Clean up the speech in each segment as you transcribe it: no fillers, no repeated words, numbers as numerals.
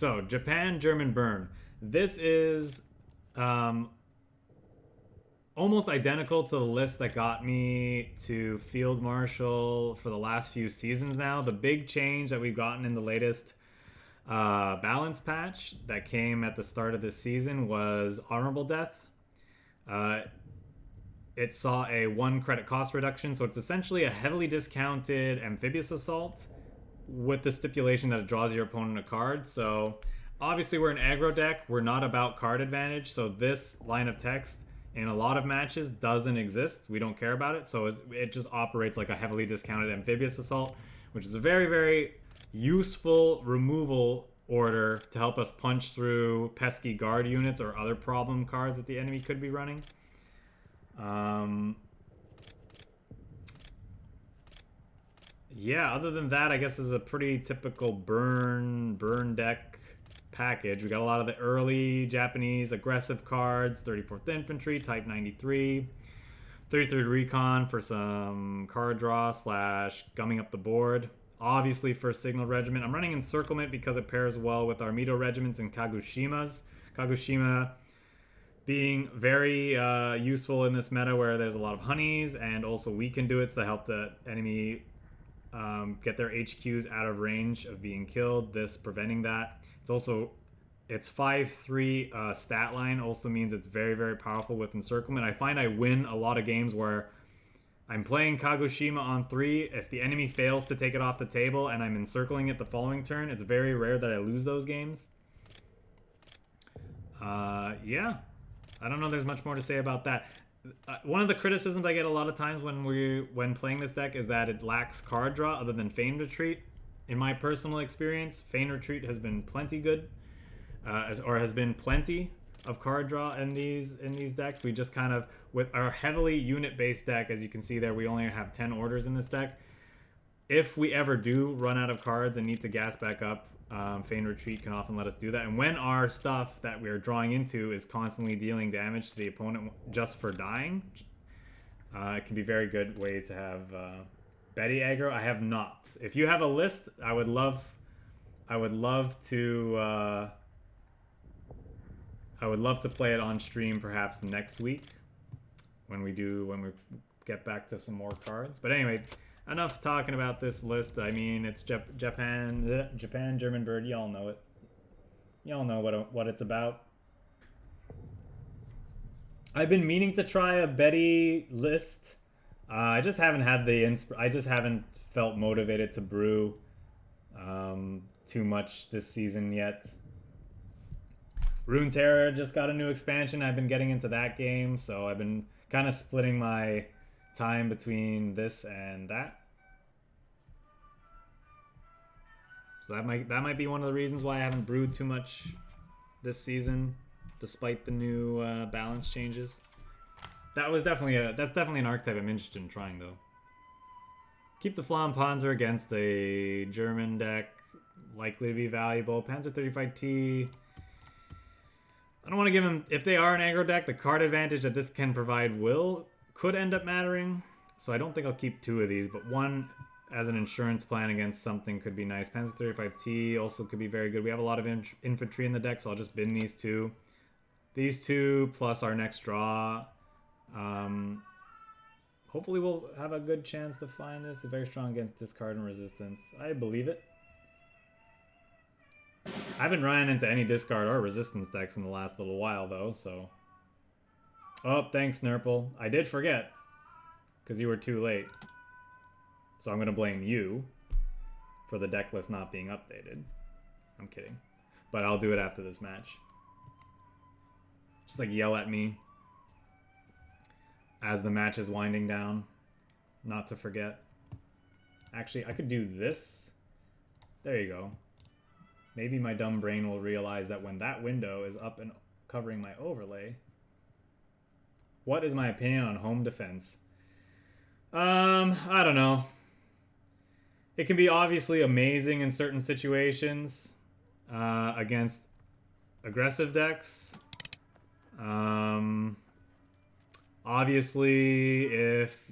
So, Japan, German Burn. This is almost identical to the list that got me to Field Marshal for the last few seasons now. The big change that we've gotten in the latest balance patch that came at the start of this season was Honorable Death. It saw a 1 credit cost reduction, so it's essentially a heavily discounted amphibious assault with the stipulation that it draws your opponent a card. So obviously we're an aggro deck, we're not about card advantage, so this line of text in a lot of matches doesn't exist. We don't care about it, so it just operates like a heavily discounted amphibious assault, which is a very, very useful removal order to help us punch through pesky guard units or other problem cards that the enemy could be running. Yeah, other than that, I guess this is a pretty typical burn deck package. We got a lot of the early Japanese aggressive cards, 34th Infantry, Type 93, 33rd Recon for some card draw slash gumming up the board. Obviously for Signal Regiment. I'm running Encirclement because it pairs well with our MITO regiments and Kagoshimas. Kagoshima being very useful in this meta where there's a lot of honeys, and also weaken duets to help the enemy get their HQs out of range of being killed, this preventing that. It's 5-3 stat line also means it's very, very powerful with Encirclement. I find I win a lot of games where I'm playing Kagoshima on 3. If the enemy fails to take it off the table and I'm encircling it the following turn, it's very rare that I lose those games. Yeah, I don't know there's much more to say about that. One of the criticisms I get a lot of times when playing this deck is that it lacks card draw other than Feigned Retreat. In my personal experience, Feigned Retreat has been plenty good, or has been plenty of card draw in these decks. We just kind of, with our heavily unit-based deck, as you can see there, we only have 10 orders in this deck. If we ever do run out of cards and need to gas back up, Feigned Retreat can often let us do that. And when our stuff that we're drawing into is constantly dealing damage to the opponent just for dying, it can be a very good way to have Betty aggro. I have not. If you have a list, I would love to play it on stream perhaps next week when we get back to some more cards. But anyway, enough talking about this list. I mean, it's Japan, German Bird. Y'all know it. Y'all know what it's about. I've been meaning to try a Betty list. I just haven't had I just haven't felt motivated to brew too much this season yet. Runeterra just got a new expansion. I've been getting into that game, so I've been kind of splitting my time between this and that. So that might be one of the reasons why I haven't brewed too much this season, despite the new balance changes. That's definitely an archetype I'm interested in trying though. Keep the FLAMMPANZER against a German deck, likely to be valuable. Panzer 35T. I don't want to give him, if they are an aggro deck, the card advantage that this can provide could end up mattering. So I don't think I'll keep 2 of these, but one as an insurance plan against something could be nice. Panzer 35T also could be very good. We have a lot of infantry in the deck, so I'll just bin these 2. These 2 plus our next draw. Hopefully we'll have a good chance to find this. Very strong against discard and resistance. I believe it. I haven't run into any discard or resistance decks in the last little while though, so. Oh, thanks, Nurple. I did forget, because you were too late. So I'm going to blame you for the deck list not being updated. I'm kidding. But I'll do it after this match. Just like yell at me as the match is winding down. Not to forget. Actually, I could do this. There you go. Maybe my dumb brain will realize that when that window is up and covering my overlay. What is my opinion on home defense? I don't know. It can be obviously amazing in certain situations against aggressive decks. Obviously, if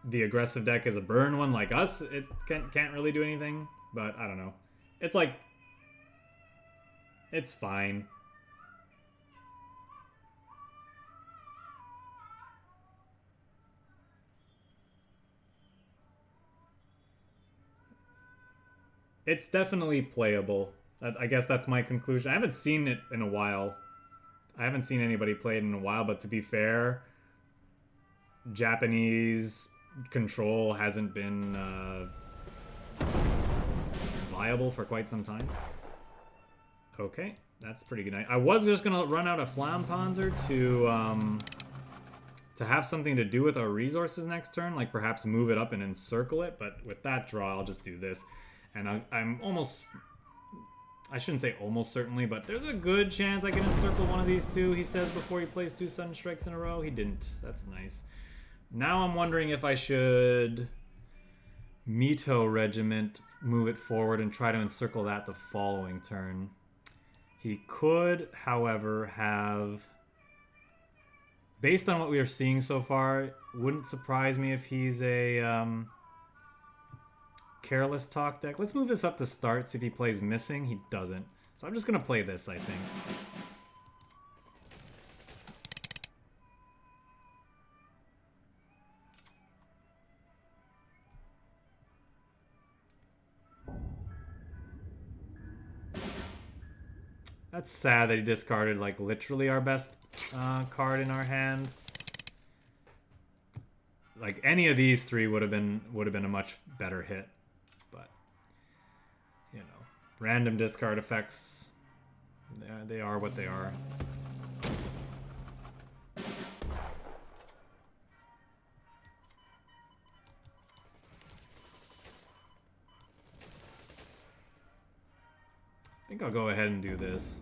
the aggressive deck is a burn one like us, it can't really do anything. But I don't know. It's like It's fine. It's definitely playable. I guess that's my conclusion. I haven't seen it in a while. I haven't seen anybody play it in a while, but to be fair, Japanese control hasn't been viable for quite some time. Okay, that's pretty good. I was just gonna run out of FLAMMPANZER to have something to do with our resources next turn, like perhaps move it up and encircle it, but with that draw, I'll just do this. And I'm almost... I shouldn't say almost certainly, but there's a good chance I can encircle one of these two, he says before he plays 2 sudden strikes in a row. He didn't. That's nice. Now I'm wondering if I should MITO Regiment, move it forward, and try to encircle that the following turn. He could, however, have... Based on what we are seeing so far, wouldn't surprise me if he's a careless talk deck. Let's move this up to start, see if he plays missing. He doesn't. So I'm just going to play this, I think. That's sad that he discarded, like, literally our best card in our hand. Like, any of these three would have been a much better hit. But, you know, random discard effects, they are what they are. I think I'll go ahead and do this.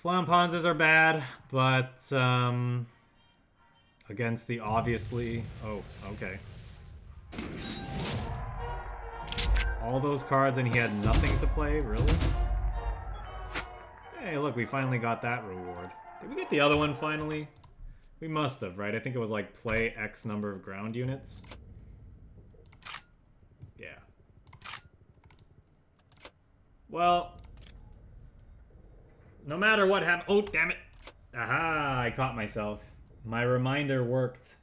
FLAMMPANZERs are bad, but against the obviously... Oh, okay. All those cards and he had nothing to play? Really? Hey, look, we finally got that reward. Did we get the other one finally? We must have, right? I think it was like play X number of ground units. Yeah. Well... No matter what happened... Oh, damn it! Aha! I caught myself. My reminder worked.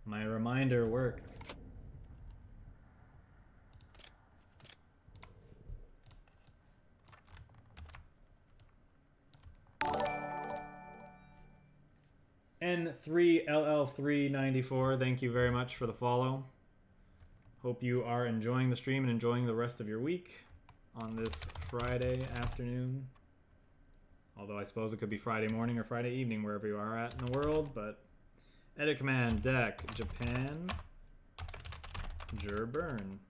My reminder worked. N3LL394, thank you very much for the follow. Hope you are enjoying the stream and enjoying the rest of your week on this Friday afternoon. Although I suppose it could be Friday morning or Friday evening wherever you are at in the world, but edit command deck Japan Ger Burn.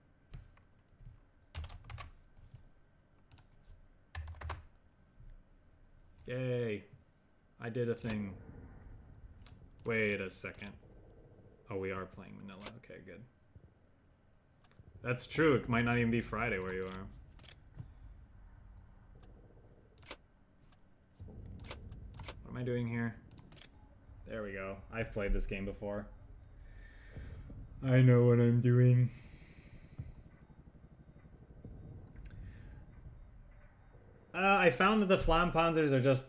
Yay. I did a thing. Wait a second. Oh, we are playing Manila. Okay, good. That's true. It might not even be Friday where you are. What am I doing here? There we go. I've played this game before. I know what I'm doing. I found that the FLAMMPANZERs are just...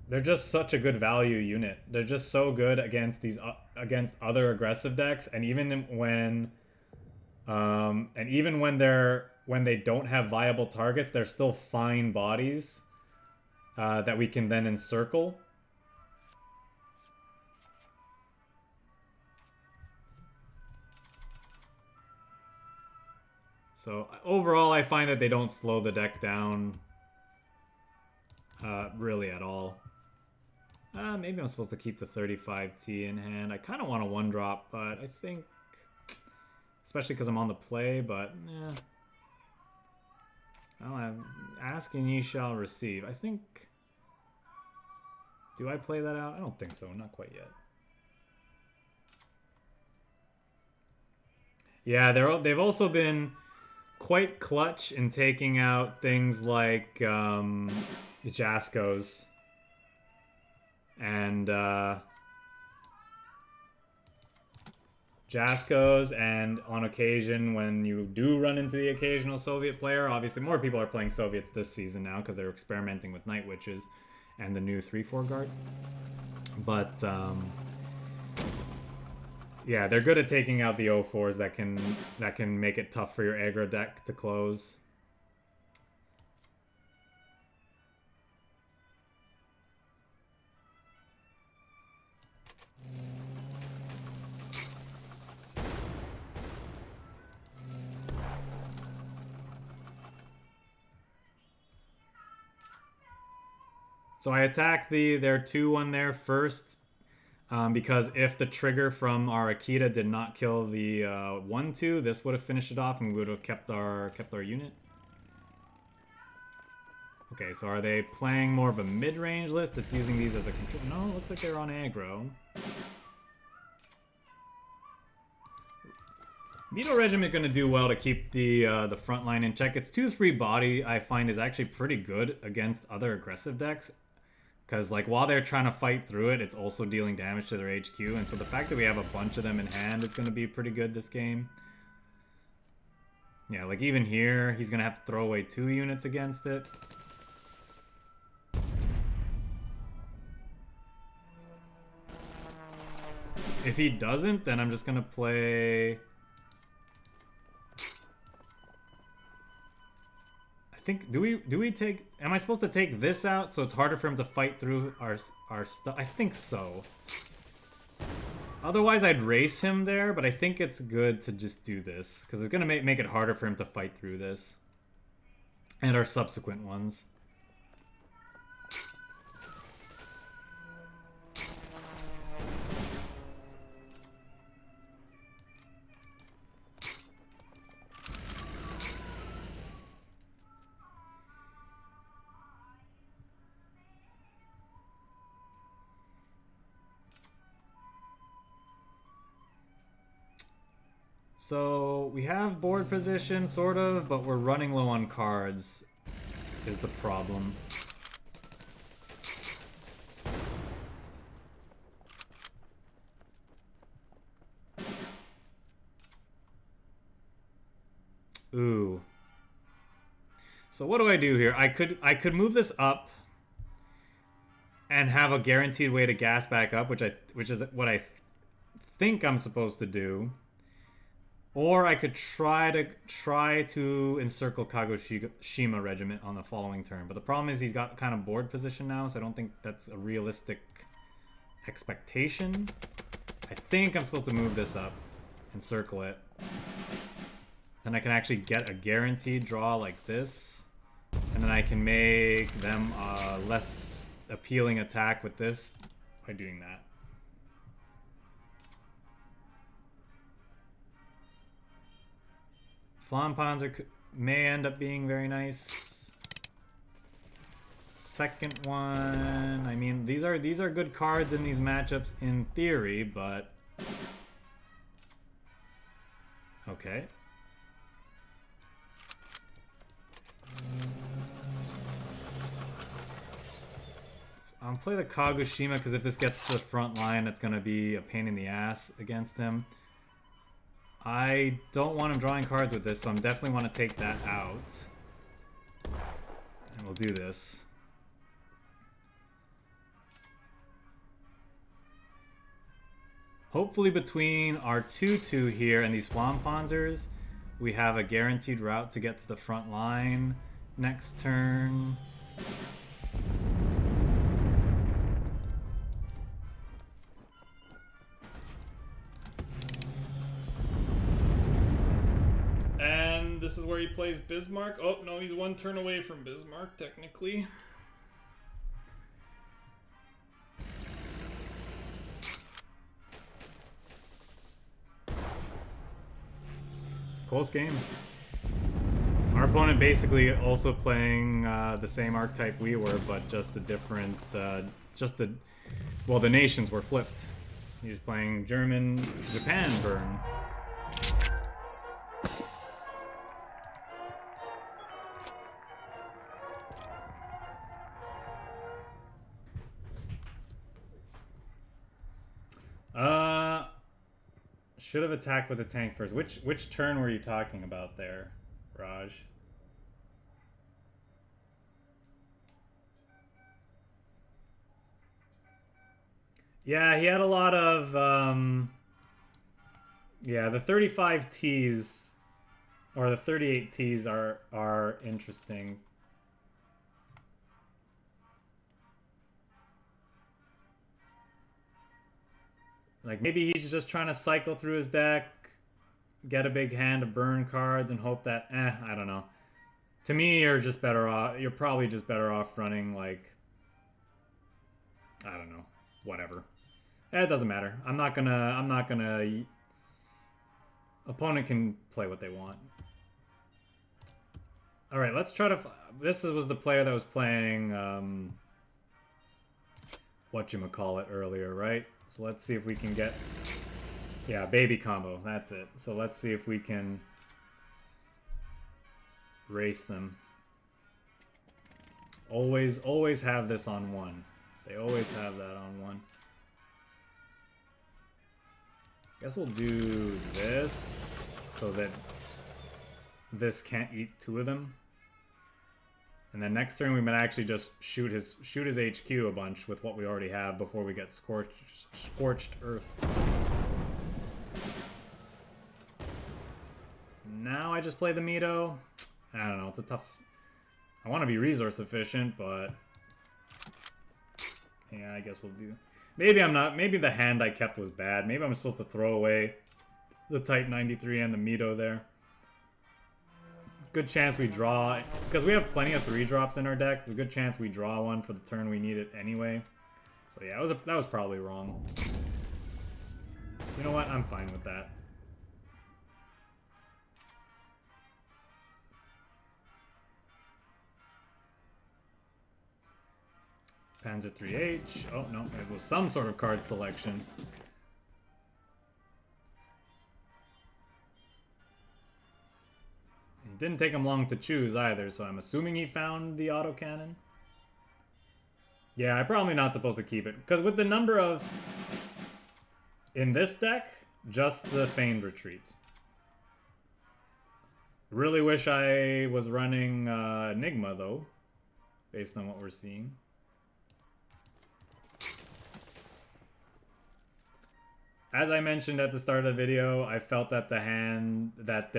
They're just such a good value unit. They're just so good against these against other aggressive decks, and even when they don't have viable targets, they're still fine bodies that we can then encircle. So overall, I find that they don't slow the deck down really at all. Maybe I'm supposed to keep the 35T in hand. I kind of want a 1-drop, but I think, especially because I'm on the play, but yeah. Well, I'm asking, ye shall receive. I think, do I play that out? I don't think so, not quite yet. Yeah, they've also been quite clutch in taking out things like Jaskos and Jaskos, and on occasion, when you do run into the occasional Soviet player, obviously more people are playing Soviets this season now because they're experimenting with Night Witches and the new 3/4 guard. But yeah, they're good at taking out the 0-4s that can make it tough for your aggro deck to close. So I attack their 2-1 there first, because if the trigger from our Akita did not kill the 1-2, this would have finished it off and we would have kept our unit. Okay, so are they playing more of a mid-range list that's using these as a control? No, it looks like they're on aggro. MITO Regiment gonna do well to keep the front line in check. Its 2-3 body I find is actually pretty good against other aggressive decks. Because, like, while they're trying to fight through it, it's also dealing damage to their HQ. And so the fact that we have a bunch of them in hand is going to be pretty good this game. Yeah, like, even here, he's going to have to throw away 2 units against it. If he doesn't, then I'm just going to play... do we take... Am I supposed to take this out so it's harder for him to fight through our stuff? I think so. Otherwise, I'd race him there, but I think it's good to just do this. Because it's going to make it harder for him to fight through this. And our subsequent ones. So, we have board position, sort of, but we're running low on cards, is the problem. Ooh. So what do I do here? I could move this up and have a guaranteed way to gas back up, which is what I think I'm supposed to do. Or I could try to encircle Kagoshima Regiment on the following turn. But the problem is he's got kind of board position now, so I don't think that's a realistic expectation. I think I'm supposed to move this up, encircle it. Then I can actually get a guaranteed draw like this. And then I can make them a less appealing attack with this by doing that. FLAMMPANZER may end up being very nice. Second one, I mean, these are good cards in these matchups in theory, but okay. I'll play the Kagoshima because if this gets to the front line, it's going to be a pain in the ass against him. I don't want him drawing cards with this, so I definitely want to take that out. And we'll do this. Hopefully between our 2-2 here and these FLAMMPANZERs, we have a guaranteed route to get to the front line next turn. And this is where he plays Bismarck. Oh, no, he's one turn away from Bismarck, technically. Close game. Our opponent basically also playing the same archetype we were, but just a different, well, the nations were flipped. He was playing Japan Burn. Should have attacked with the tank first. Which turn were you talking about there, Raj? Yeah, he had a lot of yeah, the 35 Ts or the 38 Ts are interesting. Like maybe he's just trying to cycle through his deck, get a big hand of burn cards, and hope that I don't know. To me, you're just better off. You're probably just better off running like I don't know, whatever. It doesn't matter. I'm not gonna. Opponent can play what they want. All right, let's try to. This was the player that was playing whatchamacallit earlier, right? So let's see if we can get... Yeah, baby combo. That's it. So let's see if we can race them. Always have this on one. They always have that on one. Guess we'll do this so that this can't eat two of them. And then next turn we might actually just shoot his HQ a bunch with what we already have before we get scorched earth. Now I just play the Mito. I don't know, it's a tough... I want to be resource efficient, but... Yeah, I guess we'll do... Maybe I'm not... Maybe the hand I kept was bad. Maybe I'm supposed to throw away the Type 93 and the Mito there. Good chance we draw... Because we have plenty of 3-drops in our deck. There's a good chance we draw one for the turn we need it anyway. So yeah, that was probably wrong. You know what? I'm fine with that. Panzer 3H. Oh, no. It was some sort of card selection. It didn't take him long to choose either, so I'm assuming he found the autocannon. Yeah, I'm probably not supposed to keep it. Because with the number of... In this deck, just the Feigned Retreat. Really wish I was running Enigma, though. Based on what we're seeing. As I mentioned at the start of the video, I felt that the hand... That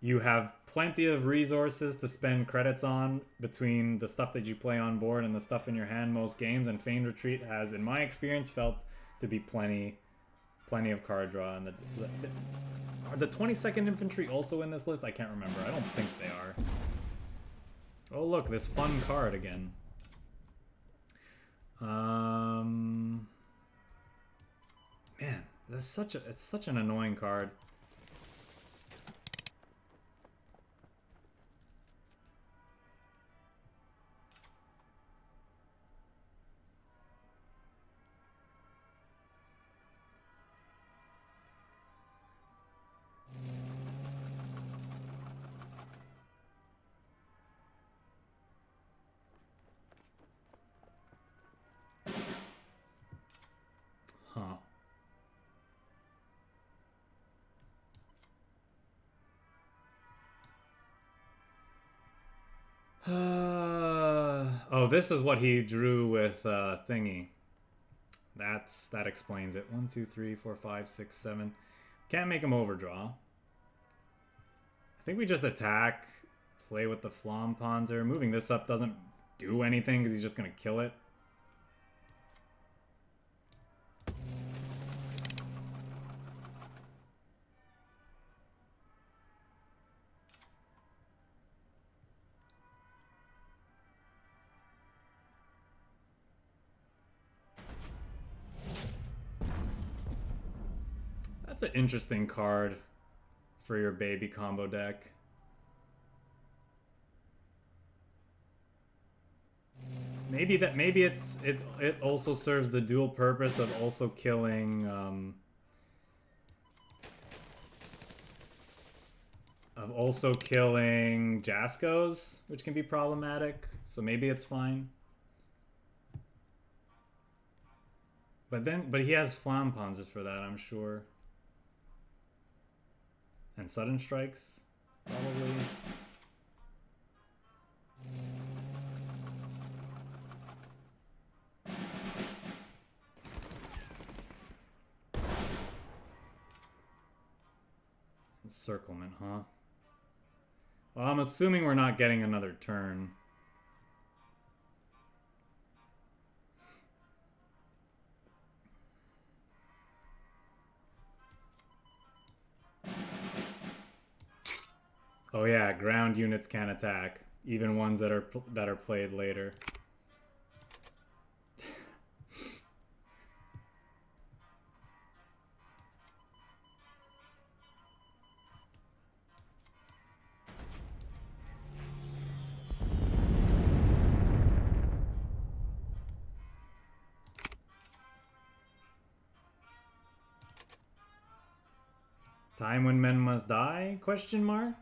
you have plenty of resources to spend credits on between the stuff that you play on board and the stuff in your hand most games, and Feigned Retreat has, in my experience, felt to be plenty of card draw. And are the 22nd Infantry also in this list? I can't remember. I don't think they are. Oh look, this fun card again. Man, it's such an annoying card. Oh, this is what he drew with thingy. That explains it. 1, 2, 3, 4, 5, 6, 7. Can't make him overdraw. I think we just attack, play with the FLAMMPANZER. Moving this up doesn't do anything because he's just gonna kill it. That's an interesting card for your baby combo deck. Maybe it also serves the dual purpose of also killing Jaskos, which can be problematic. So maybe it's fine. But he has FLAMMPANZERs for that, I'm sure. And sudden strikes, probably. Encirclement, huh? Well, I'm assuming we're not getting another turn. Oh yeah, ground units can attack, even ones that are played later. Time when men must die? Question mark.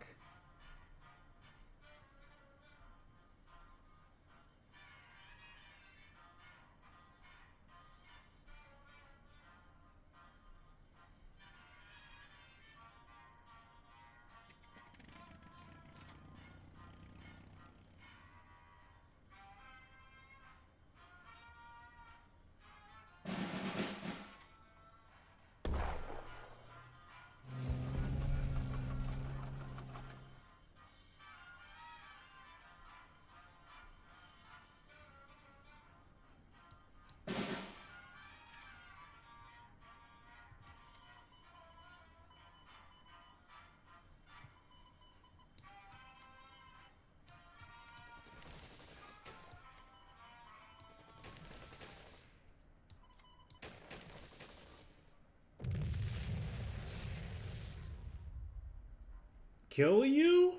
Kill you?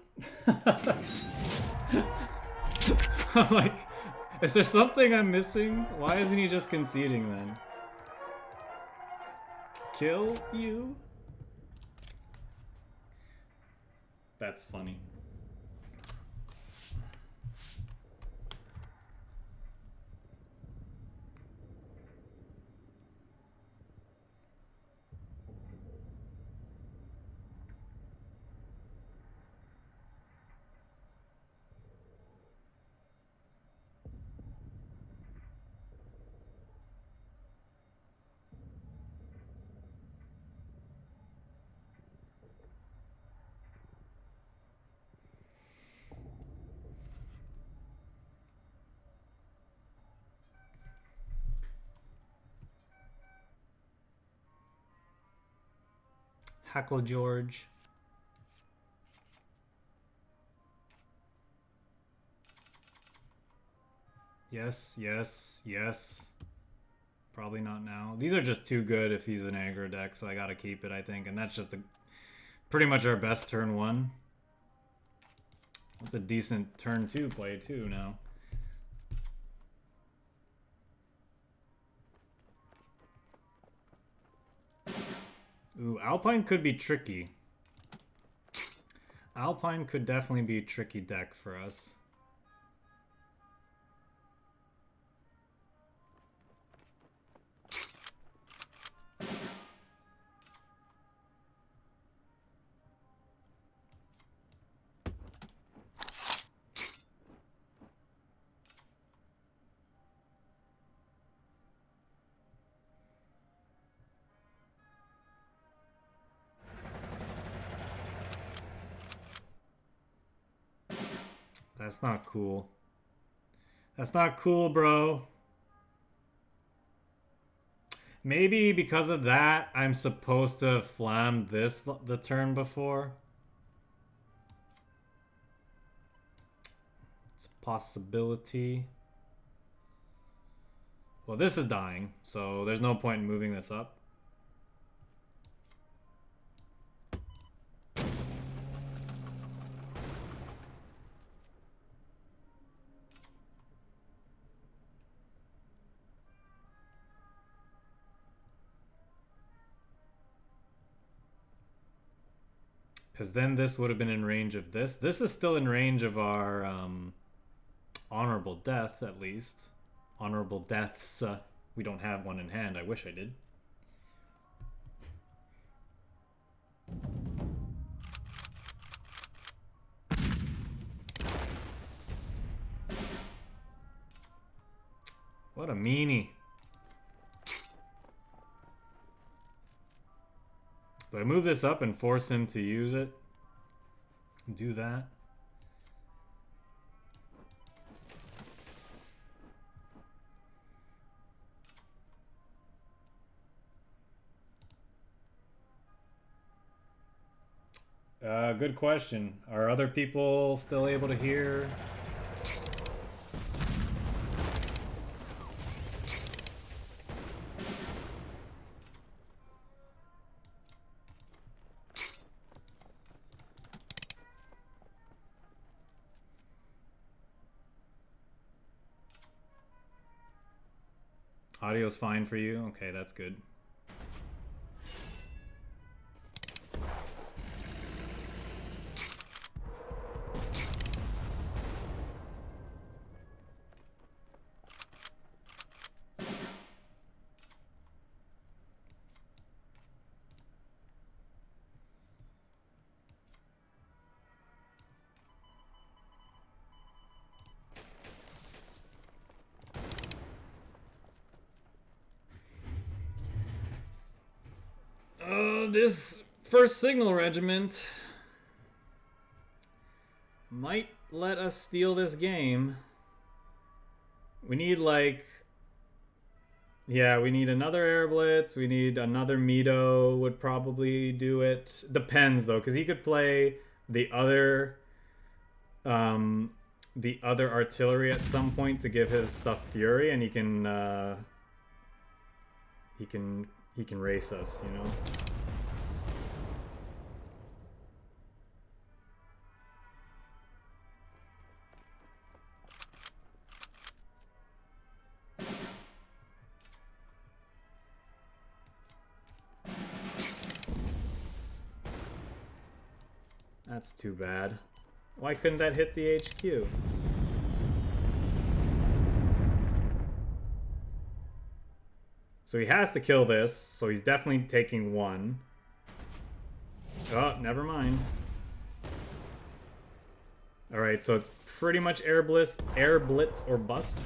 I'm like, is there something I'm missing? Why isn't he just conceding then? Kill you? That's funny. Hackle George. Yes, yes, yes. Probably not now. These are just too good if he's an aggro deck, so I gotta keep it, I think. And that's just pretty much our best turn one. That's a decent turn two play too now. Ooh, Alpine could be tricky. Alpine could definitely be a tricky deck for us. That's not cool. That's not cool, bro. Maybe because of that, I'm supposed to have flammed this the turn before. It's a possibility. Well, this is dying, so there's no point in moving this up. Because then this would have been in range of this. This is still in range of our honorable death, at least. Honorable deaths. We don't have one in hand. I wish I did. What a meanie. Do I move this up and force him to use it? Do that. Good question. Are other people still able to hear? Audio's fine for you? Okay, that's good. This first signal regiment might let us steal this game. We need like... Yeah, we need another air blitz. We need another MITO would probably do it. Depends though, because he could play the other artillery at some point to give his stuff fury, and he can race us, you know. That's too bad. Why couldn't that hit the HQ? So he has to kill this, so he's definitely taking one. Oh, never mind. Alright, so it's pretty much air blitz or bust.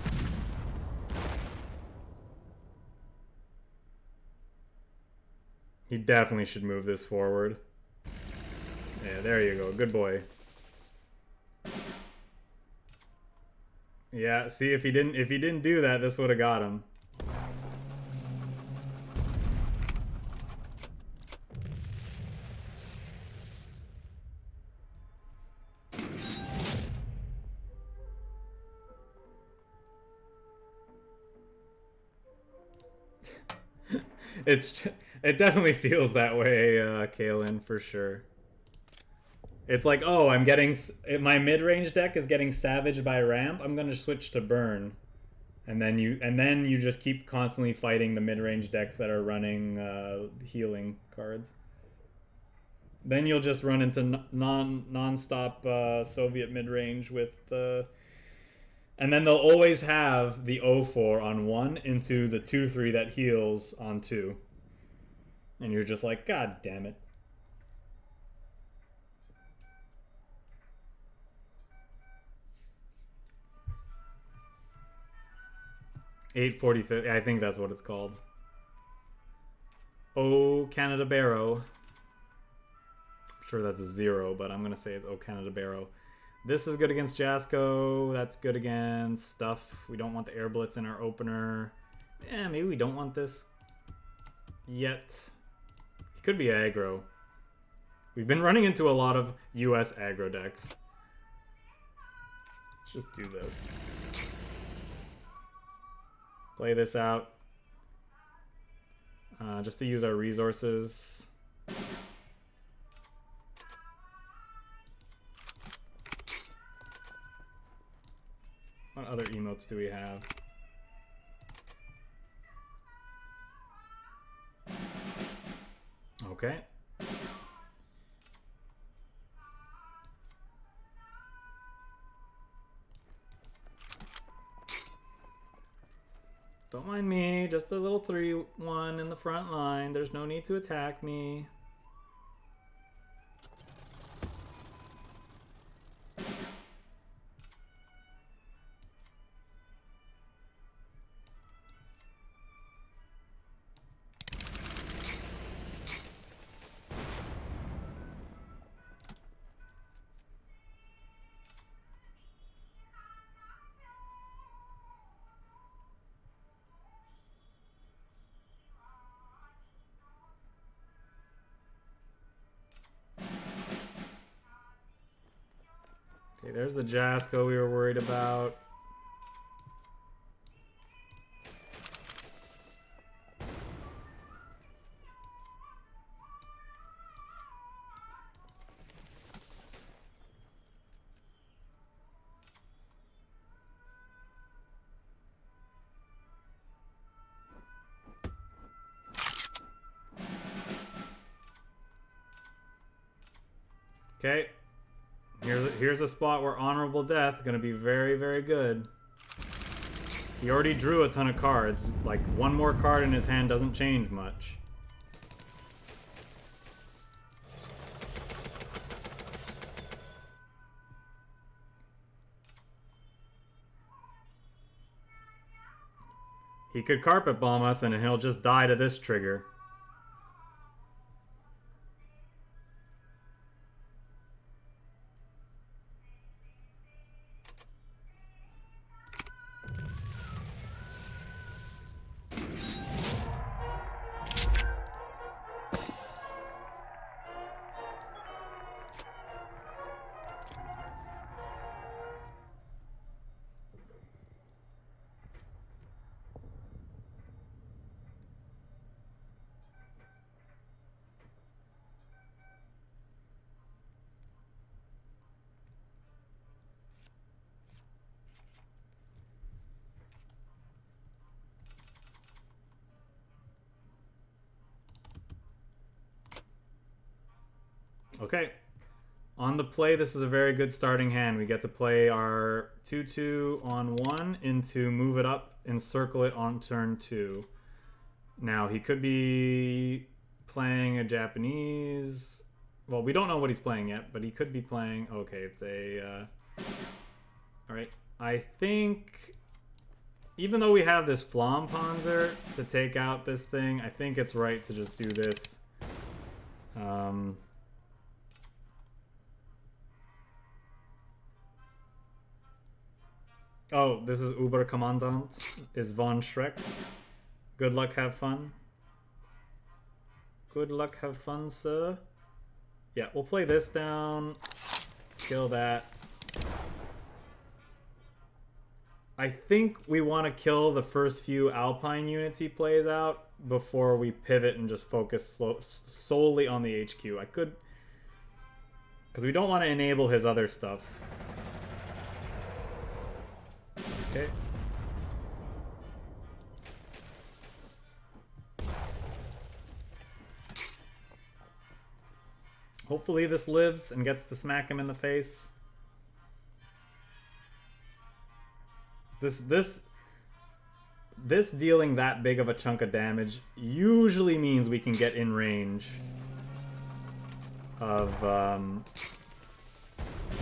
He definitely should move this forward. Yeah, there you go. Good boy. Yeah, see, if he didn't do that, this would have got him. It definitely feels that way, Kalen, for sure. It's like, oh, I'm getting... My mid-range deck is getting savaged by ramp. I'm going to switch to burn. And then you just keep constantly fighting the mid-range decks that are running healing cards. Then you'll just run into non-stop Soviet mid-range with... and then they'll always have the 0-4 on 1 into the 2-3 that heals on 2. And you're just like, God damn it. $8.45. I think that's what it's called. Oh, Canada Barrow. I'm sure that's a 0, but I'm going to say it's Oh, Canada Barrow. This is good against Jasko. That's good against stuff. We don't want the air blitz in our opener. Yeah, maybe we don't want this yet. It could be aggro. We've been running into a lot of US aggro decks. Let's just do this. Play this out. Just to use our resources. What other emotes do we have? Okay. Don't mind me, just a little 3-1 in the front line. There's no need to attack me. there's the Jasko we were worried about. Okay, here's a spot where honorable death gonna be very, very good. He already drew a ton of cards. Like, one more card in his hand doesn't change much. He could carpet bomb us and he'll just die to this trigger. Okay. On the play, this is a very good starting hand. We get to play our 2/2 on 1 into move it up and circle it on turn 2. Now, he could be playing a Japanese... Well, we don't know what he's playing yet, but he could be playing... Okay, it's a... Alright, I think... Even though we have this FLAMMPANZER to take out this thing, I think it's right to just do this. Oh, this is Oberkommandant, is von Schreck. Good luck, have fun. Good luck, have fun, sir. Yeah, we'll play this down. Kill that. I think we want to kill the first few Alpine units he plays out before we pivot and just focus solely on the HQ. I could... Because we don't want to enable his other stuff. Okay. Hopefully this lives and gets to smack him in the face. This dealing that big of a chunk of damage usually means we can get in range of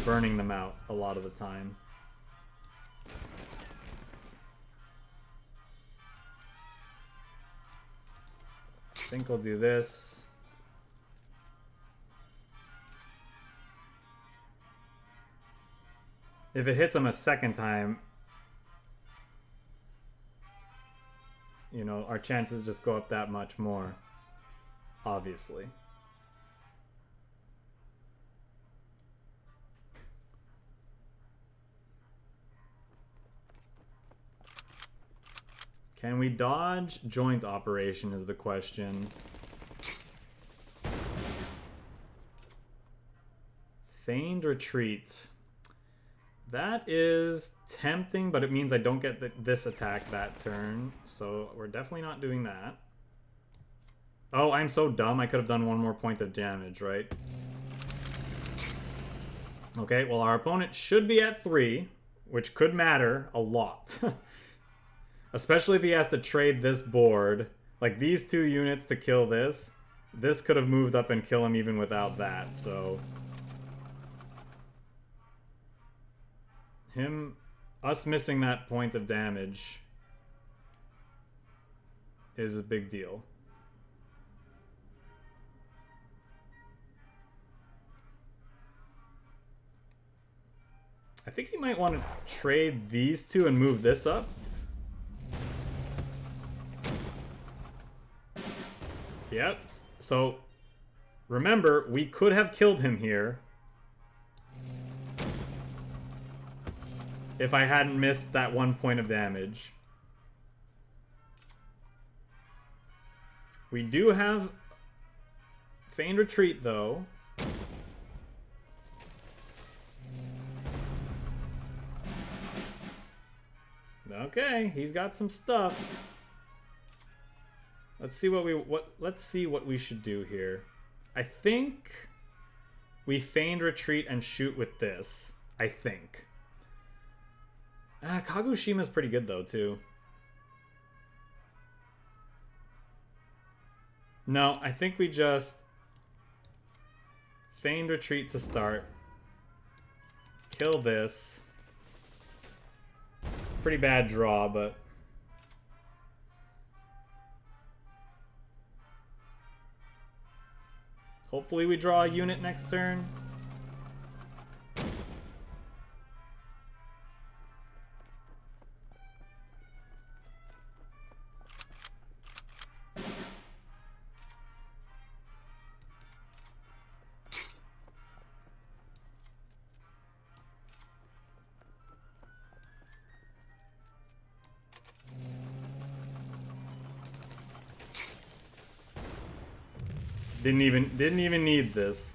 burning them out a lot of the time. I think I'll do this. If it hits him a second time, you know, our chances just go up that much more, obviously. Can we dodge? Joint operation is the question. Feigned retreat. That is tempting, but it means I don't get this attack that turn. So we're definitely not doing that. Oh, I'm so dumb. I could have done one more point of damage, right? Okay, well, our opponent should be at 3, which could matter a lot. Especially if he has to trade this board. Like, these 2 units to kill this. This could have moved up and kill him even without that, so... Us missing that point of damage is a big deal. I think he might want to trade these 2 and move this up. Yep. So, remember, we could have killed him here. if I hadn't missed that 1 point of damage. We do have Feigned Retreat, though. Okay, he's got some stuff. Let's see what we should do here. I think we Feigned Retreat and shoot with this. I think. Kagoshima's pretty good though too. No, I think we just Feigned Retreat to start. Kill this. Pretty bad draw, but hopefully we draw a unit next turn. Didn't even need this.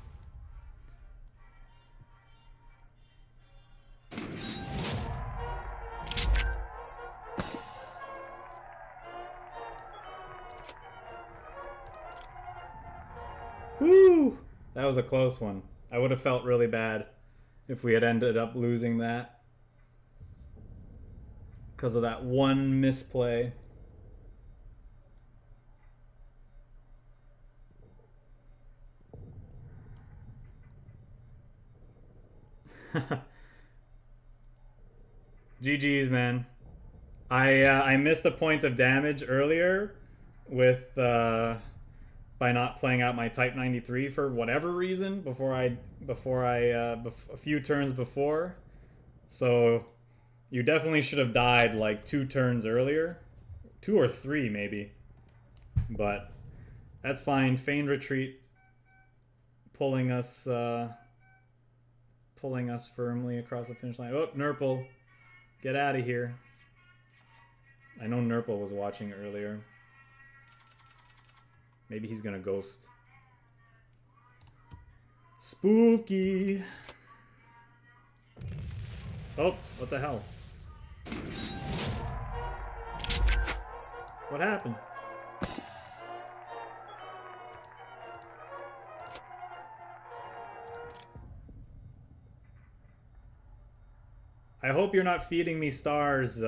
Whew! That was a close one. I would have felt really bad if we had ended up losing that because of that one misplay. GG's, man. I missed a point of damage earlier with by not playing out my Type 93 for whatever reason a few turns before. So you definitely should have died like 2 turns earlier, 2 or 3 maybe. But that's fine. Feigned Retreat pulling us firmly across the finish line. Oh, Nurple. Get out of here. I know Nurple was watching earlier. Maybe he's gonna ghost. Spooky. Oh, what the hell? What happened? I hope you're not feeding me stars,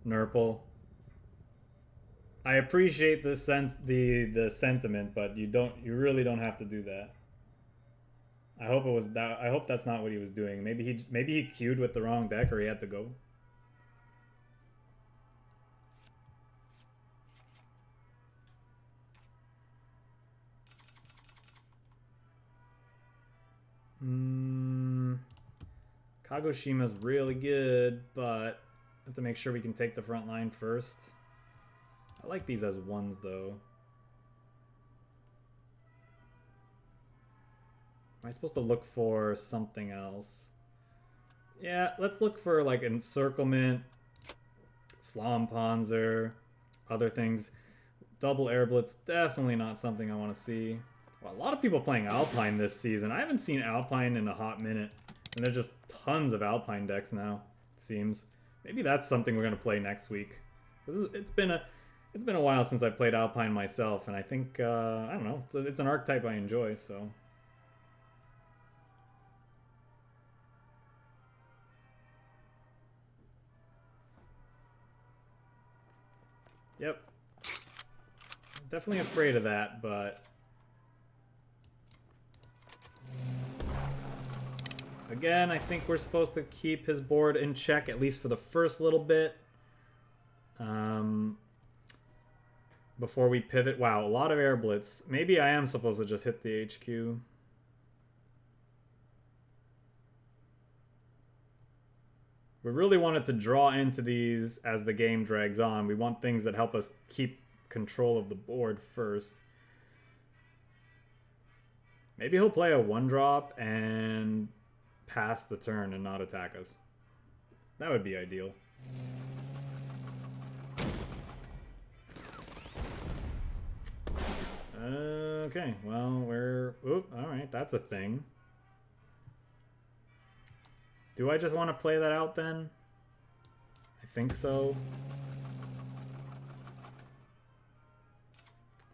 Nurple. I appreciate the sentiment, but you really don't have to do that. I hope it was that. I hope that's not what he was doing. Maybe he queued with the wrong deck, or he had to go. Kagoshima's really good, but I have to make sure we can take the front line first. I like these as ones, though. Am I supposed to look for something else? Yeah, let's look for like Encirclement, FLAMMPANZER, other things. Double Air Blitz, definitely not something I want to see. Well, a lot of people playing Alpine this season. I haven't seen Alpine in a hot minute. And there's just tons of Alpine decks now, it seems. Maybe that's something we're gonna play next week. It's been a while since I played Alpine myself, and I think I don't know. It's an archetype I enjoy, so. Yep. Definitely afraid of that, but. Again, I think we're supposed to keep his board in check, at least for the first little bit. Before we pivot. Wow, a lot of air blitz. Maybe I am supposed to just hit the HQ. We really wanted to draw into these as the game drags on. We want things that help us keep control of the board first. Maybe he'll play a 1-drop and pass the turn and not attack us. That would be ideal. Okay, well, we're... Oop, alright, that's a thing. Do I just want to play that out then? I think so.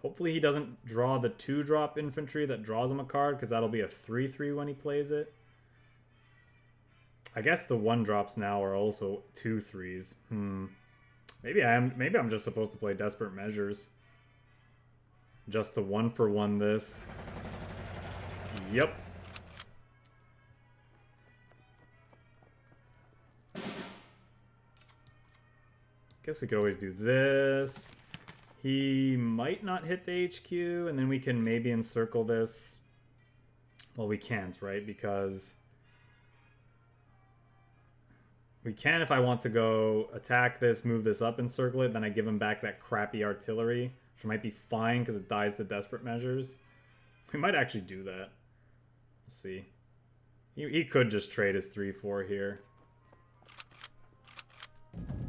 Hopefully he doesn't draw the 2-drop infantry that draws him a card, because that'll be a 3/3 when he plays it. I guess the 1-drops now are also 2/3s. Maybe I'm just supposed to play Desperate Measures. Just to 1-for-1 this. Yep. Guess we could always do this. He might not hit the HQ, and then we can maybe encircle this. Well, we can't, right? Because we can if I want to go attack this, move this up, encircle it, then I give him back that crappy artillery, which might be fine because it dies to Desperate Measures. We might actually do that. We'll see. He could just trade his 3/4 here.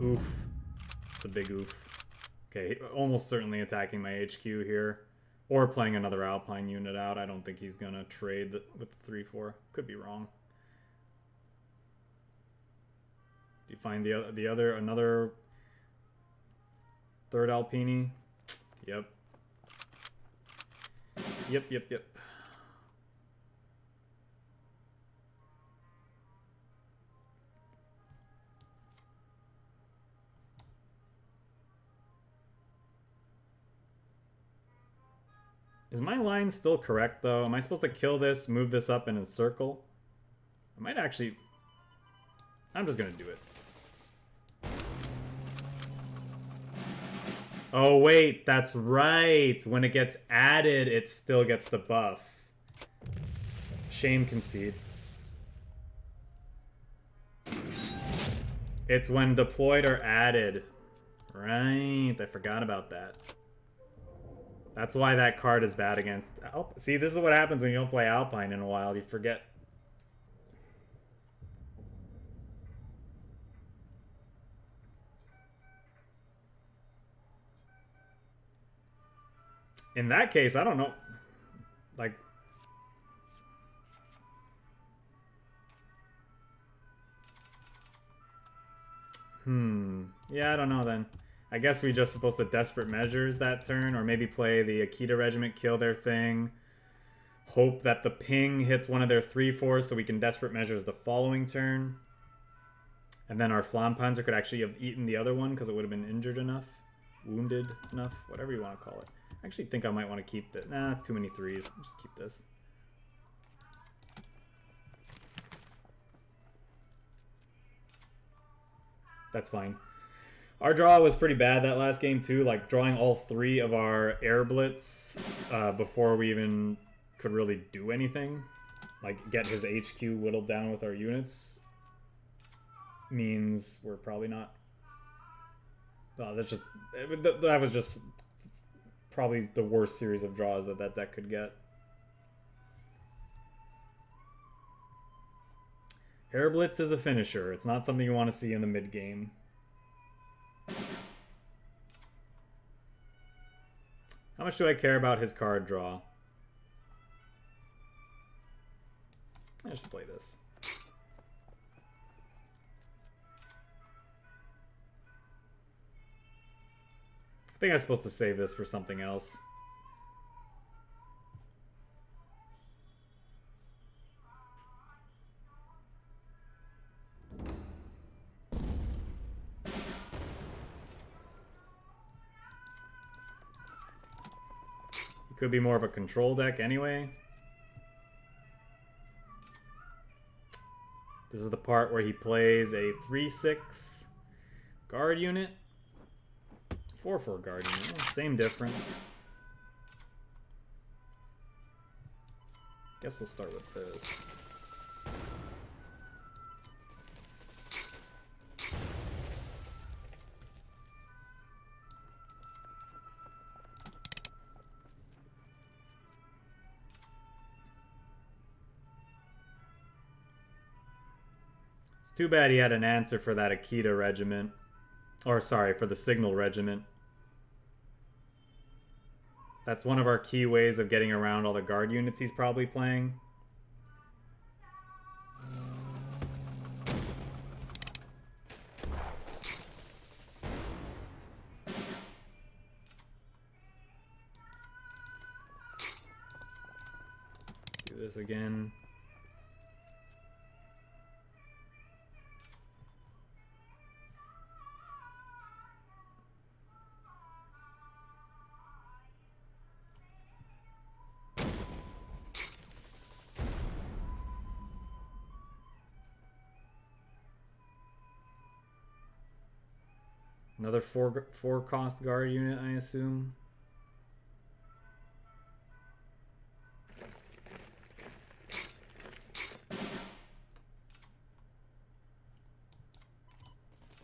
Oof. It's a big oof. Okay, almost certainly attacking my HQ here. Or playing another Alpine unit out. I don't think he's going to trade with the 3/4. Could be wrong. Do you find another third Alpini? Yep. Yep. Is my line still correct, though? Am I supposed to kill this, move this up, and encircle? I might actually... I'm just gonna do it. Oh, wait, that's right. When it gets added, it still gets the buff. Shame concede. It's when deployed or added. Right, I forgot about that. That's why that card is bad against Alpine. See, this is what happens when you don't play Alpine in a while. You forget. In that case, I don't know. Like... Yeah, I don't know then. I guess we just supposed to Desperate Measures that turn, or maybe play the AKITA Regiment, kill their thing. Hope that the ping hits one of their 3/4 so we can Desperate Measures the following turn. And then our FLAMMPANZER could actually have eaten the other one because it would have been injured enough. Wounded enough, whatever you want to call it. I actually think I might want to keep that. Nah, it's too many 3s. Just keep this. That's fine. Our draw was pretty bad that last game too, like drawing all 3 of our air blitz before we even could really do anything. Like get his HQ whittled down with our units means we're probably not... that was just probably the worst series of draws that that deck could get. Air blitz is a finisher. It's not something you want to see in the mid game. How much do I care about his card draw? Let's just play this. I think I'm supposed to save this for something else. It could be more of a control deck anyway. This is the part where he plays a 3/6 guard unit. 4/4 guard unit. Same difference. Guess we'll start with this. too bad he had an answer for that AKITA regiment. Or sorry, for the Signal regiment. That's one of our key ways of getting around all the guard units he's probably playing. Do this again. Another four cost guard unit, I assume.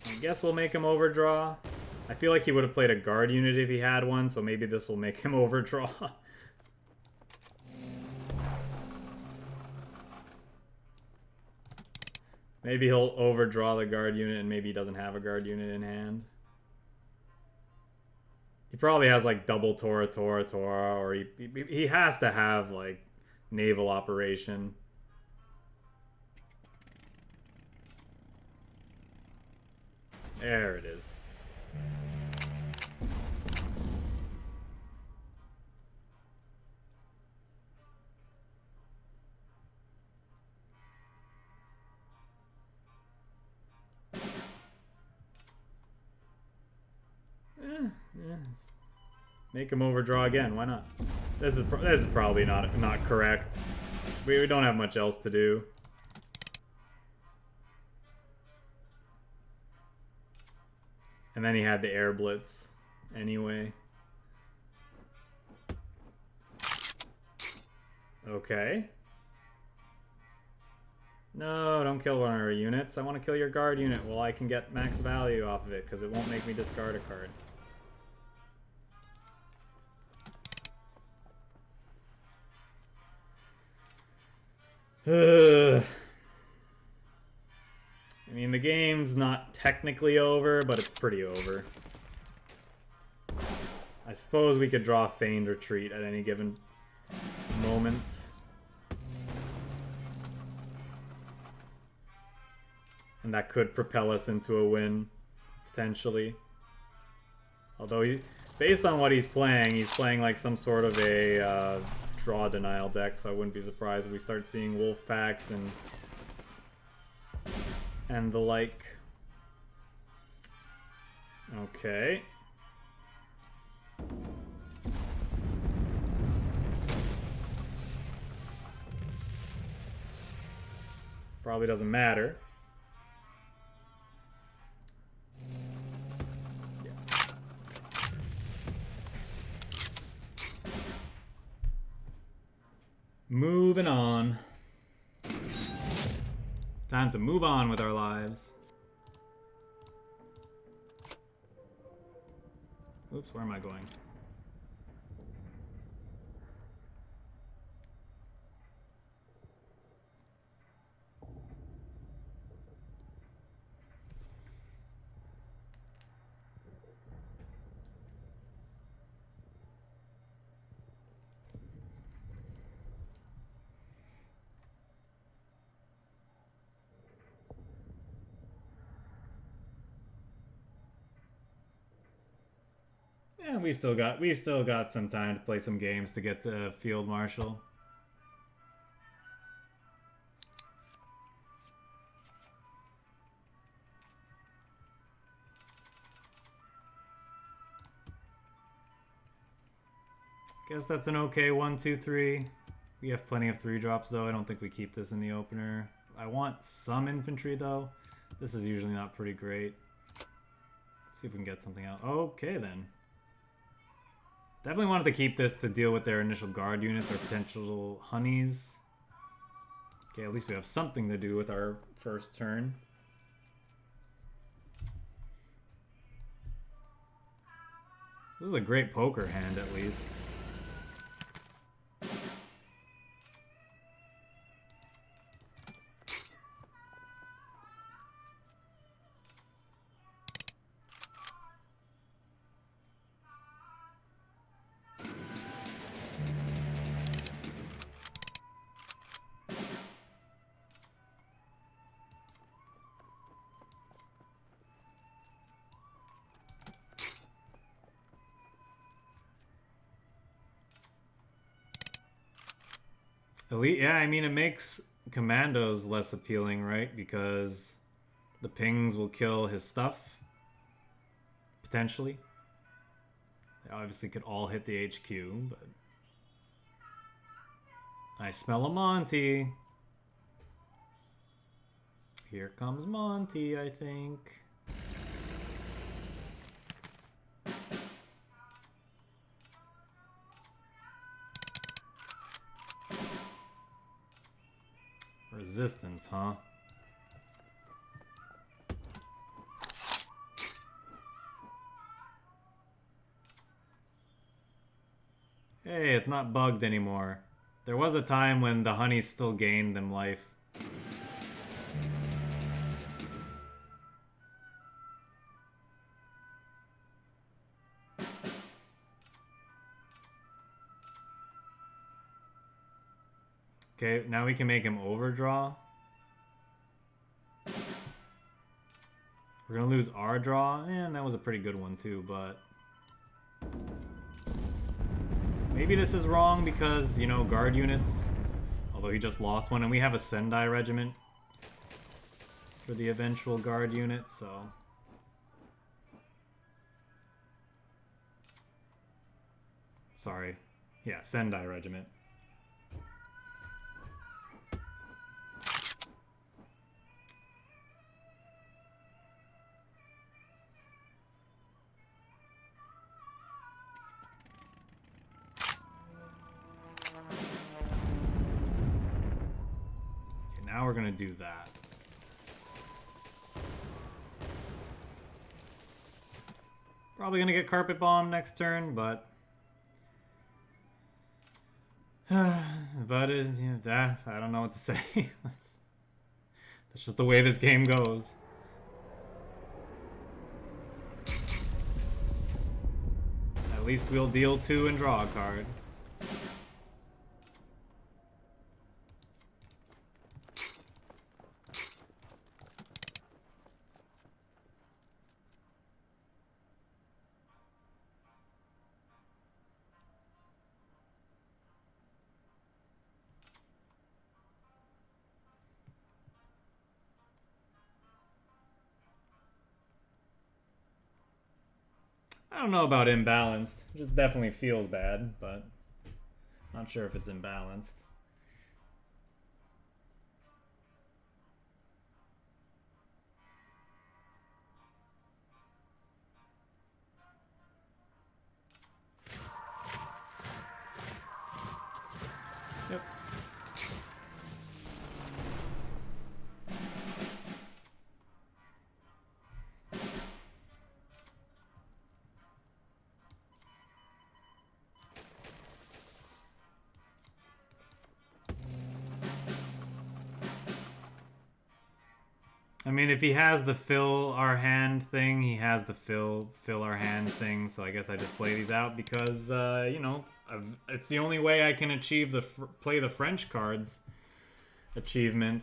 I guess we'll make him overdraw. I feel like he would have played a guard unit if he had one, so maybe this will make him overdraw. Maybe he'll overdraw the guard unit and maybe he doesn't have a guard unit in hand. He probably has like double Tora, or he has to have like naval operation. There it is. Yeah. Make him overdraw again. Why not? This is probably not correct. We don't have much else to do. And then he had the air blitz anyway. Okay. No, don't kill one of our units. I want to kill your guard unit. Well, I can get max value off of it because it won't make me discard a card. I mean, the game's not technically over, but it's pretty over. I suppose we could draw Feigned Retreat at any given moment. And that could propel us into a win, potentially. Although, based on what he's playing like some sort of a draw denial deck, so I wouldn't be surprised if we start seeing wolf packs and the like. Okay. Probably doesn't matter. Moving on. Time to move on with our lives. Oops, where am I going? Yeah, we still got some time to play some games to get to Field Marshal. Guess that's an okay 1, 2, 3. We have plenty of 3-drops though. I don't think we keep this in the opener. I want some infantry though. This is usually not pretty great. Let's see if we can get something out. Okay then. Definitely wanted to keep this to deal with their initial guard units or potential honeys. Okay, at least we have something to do with our first turn. This is a great poker hand, at least. Elite, yeah, I mean, it makes commandos less appealing, right? Because the pings will kill his stuff, potentially. They obviously could all hit the HQ, but... I smell a Monty. Here comes Monty, I think. Resistance, huh? Hey, it's not bugged anymore. There was a time when the honey still gained them life. Okay, now we can make him overdraw. We're gonna lose our draw, and that was a pretty good one too, but... Maybe this is wrong because, you know, guard units. Although he just lost one, and we have a Sendai regiment for the eventual guard unit, so... Sorry. Yeah, Sendai regiment. Now we're gonna do that. Probably gonna get carpet bomb next turn, but but you know, that I don't know what to say. that's just the way this game goes. At least we'll deal 2 and draw a card. I don't know about imbalanced. It just definitely feels bad, but not sure if it's imbalanced. Yep. I mean, if he has the fill our hand thing, he has the fill our hand thing. So I guess I just play these out because, you know, it's the only way I can achieve the play the French cards achievement.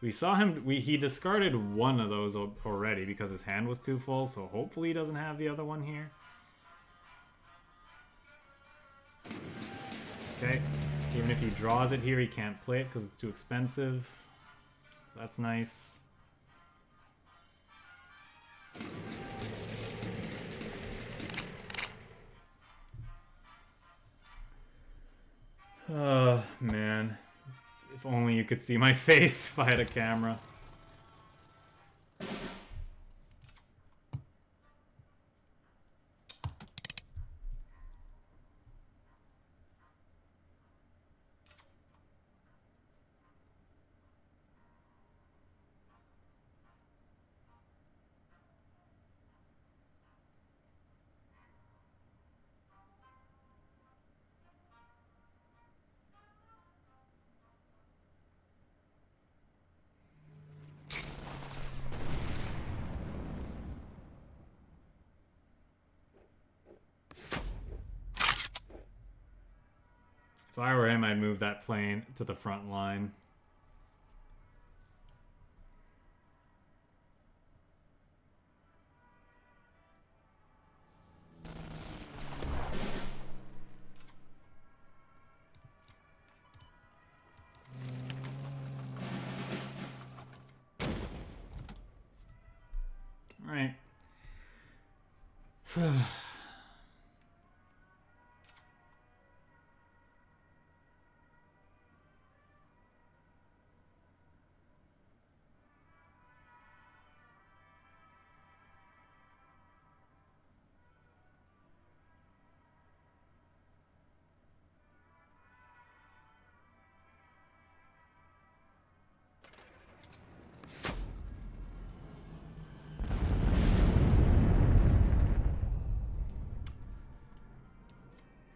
We saw him, he discarded one of those already because his hand was too full, so hopefully he doesn't have the other one here. Okay, even if he draws it here, he can't play it because it's too expensive. That's nice. Oh, man. If only you could see my face if I had a camera. If I were him, I'd move that plane to the front line. All right.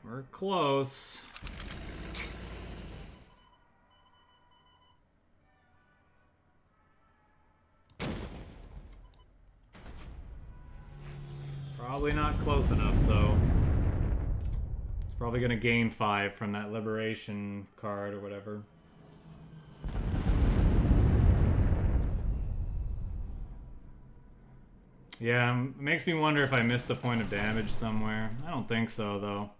We're close. Probably not close enough, though. It's probably going to gain 5 from that liberation card or whatever. Yeah, it makes me wonder if I missed a point of damage somewhere. I don't think so, though.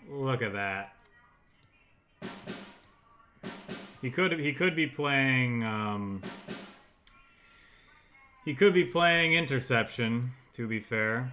Look at that. He could be playing he could be playing interception, to be fair.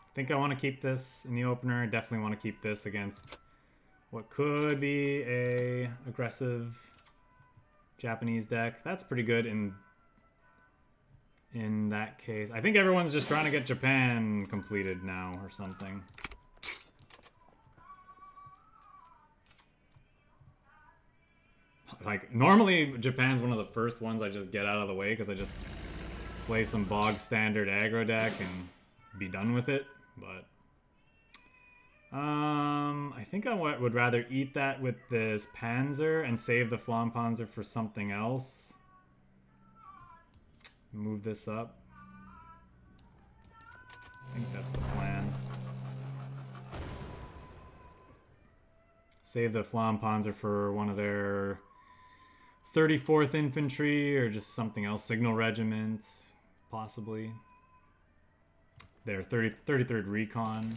I think I want to keep this in the opener. I definitely want to keep this against what could be a aggressive Japanese deck. That's pretty good in that case. I think everyone's just trying to get Japan completed now or something. Like, normally Japan's one of the first ones I just get out of the way because I just play some bog standard aggro deck and be done with it. But I think I would rather eat that with this Panzer and save the FLAMMPANZER for something else. Move this up. I think that's the plan. Save the FLAMMPANZER for one of their 34th Infantry or just something else. Signal Regiment, possibly. Their 33rd Recon.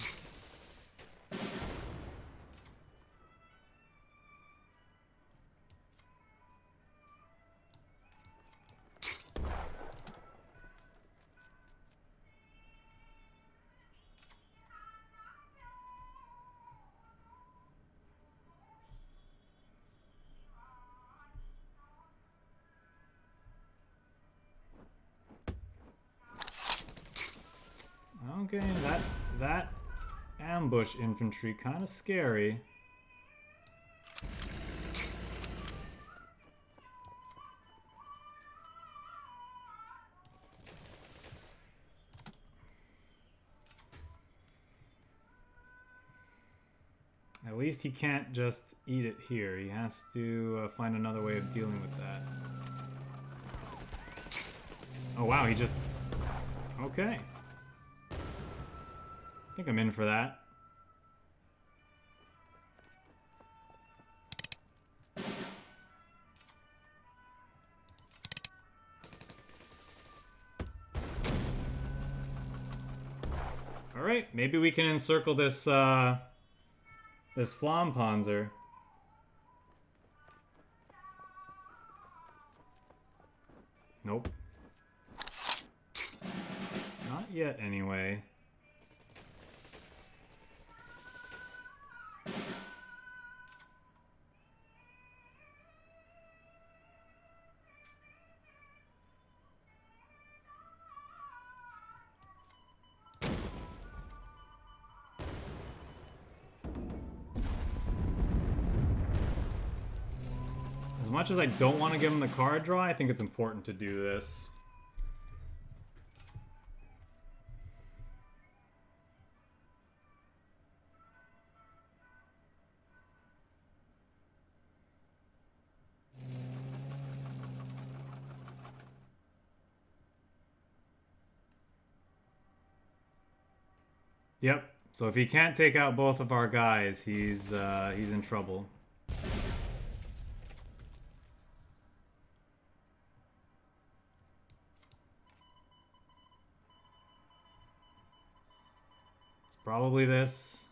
Okay, that ambush infantry kind of scary. At least he can't just eat it here. He has to find another way of dealing with that. Oh wow, he just... Okay. I think I'm in for that. Alright, maybe we can encircle this This FLAMMPANZER. Nope. Not yet, anyway. As much as I don't want to give him the card draw, I think it's important to do this. Yep. So if he can't take out both of our guys, he's in trouble. It's probably this.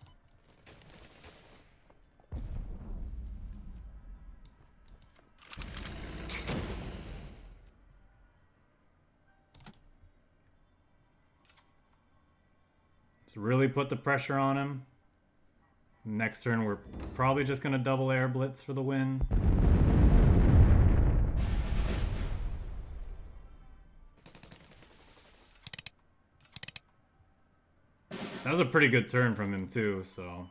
Really put the pressure on him. Next turn, we're probably just going to double air blitz for the win. That was a pretty good turn from him too, so...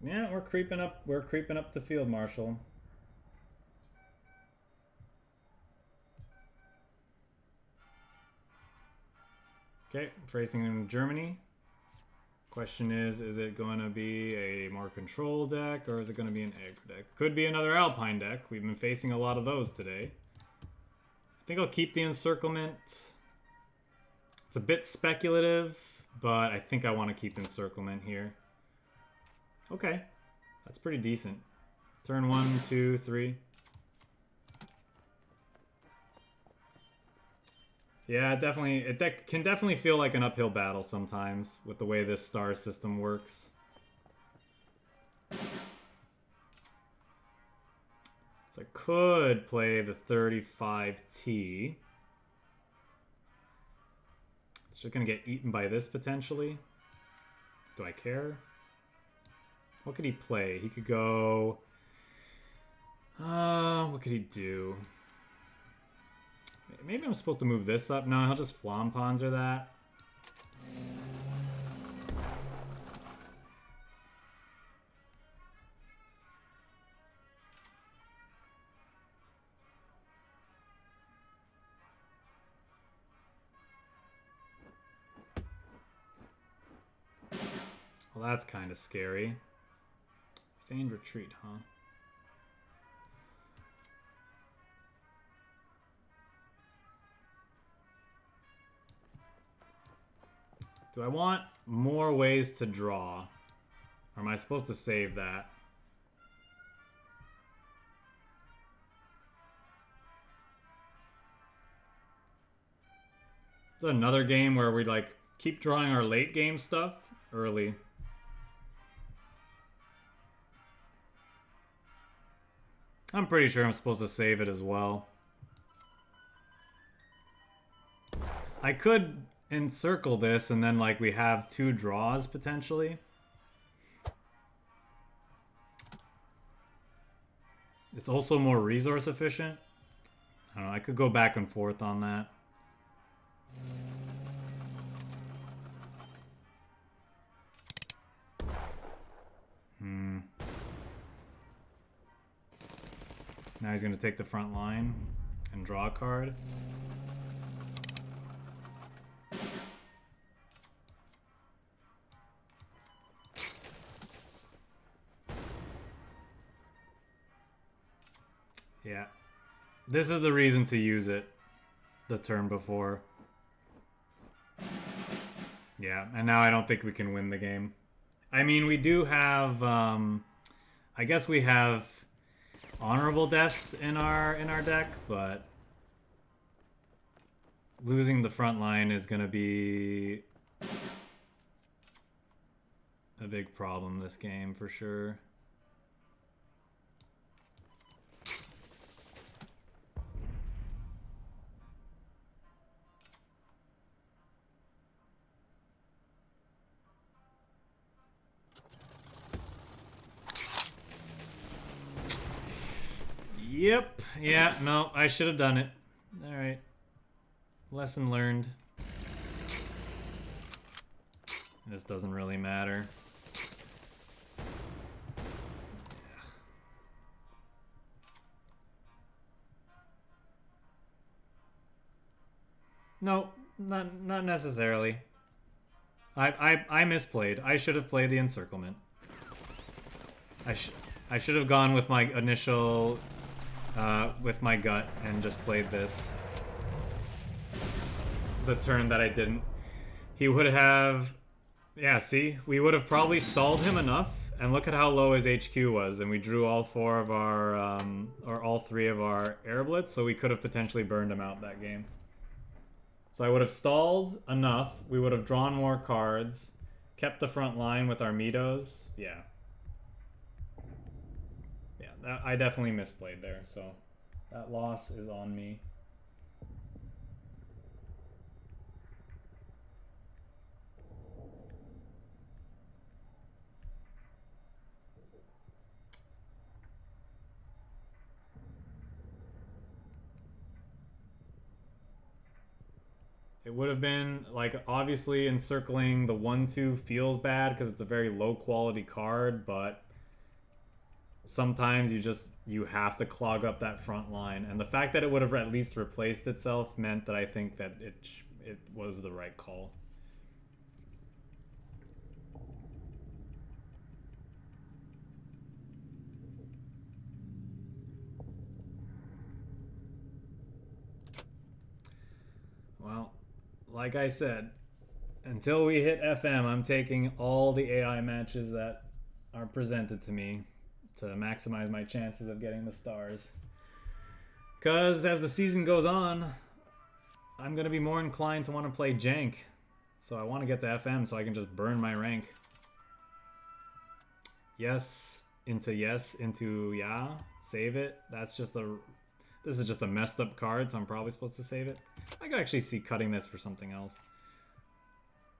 Yeah, we're creeping up. We're creeping up to Field Marshal. Okay, facing in Germany. Question is it going to be a more control deck or is it going to be an Aggro deck? Could be another Alpine deck. We've been facing a lot of those today. I think I'll keep the Encirclement. It's a bit speculative, but I think I want to keep Encirclement here. Okay, that's pretty decent. Turn 1, 2, 3. Yeah, definitely. It can definitely feel like an uphill battle sometimes with the way this star system works. So I could play the 35T. It's just gonna get eaten by this potentially. Do I care? What could he play? He could go... what could he do? Maybe I'm supposed to move this up. No, he'll just FLAMMPANZER that. Well, that's kind of scary. Feigned retreat, huh? Do I want more ways to draw? Or am I supposed to save that? Is another game where we like keep drawing our late game stuff early? I'm pretty sure I'm supposed to save it as well. I could encircle this and then like we have 2 draws potentially. It's also more resource efficient. I don't know, I could go back and forth on that. Now he's going to take the front line and draw a card. Yeah. This is the reason to use it the turn before. Yeah, and now I don't think we can win the game. I mean, we do have, I guess we have honorable deaths in our deck, but losing the front line is going to be a big problem this game for sure. Yep. Yeah, no, I should have done it. Alright. Lesson learned. This doesn't really matter. No, not necessarily. I misplayed. I should have played the encirclement. I should have gone with my initial with my gut and just played this. The turn that I didn't. He would have... Yeah, see? We would have probably stalled him enough, and look at how low his HQ was, and we drew all four of our, or all three of our air blitz, so we could have potentially burned him out that game. So I would have stalled enough, we would have drawn more cards, kept the front line with our mitos. Yeah. Yeah, I definitely misplayed there, so that loss is on me. It would have been, like, obviously encircling the 1-2 feels bad because it's a very low quality card, but sometimes you have to clog up that front line. And the fact that it would have at least replaced itself meant that I think that it was the right call. Well, like I said, until we hit FM, I'm taking all the AI matches that are presented to me to maximize my chances of getting the stars. Because as the season goes on, I'm going to be more inclined to want to play jank. So I want to get to FM so I can just burn my rank. Yes into yeah. Save it. This is just a messed up card, so I'm probably supposed to save it. I could actually see cutting this for something else.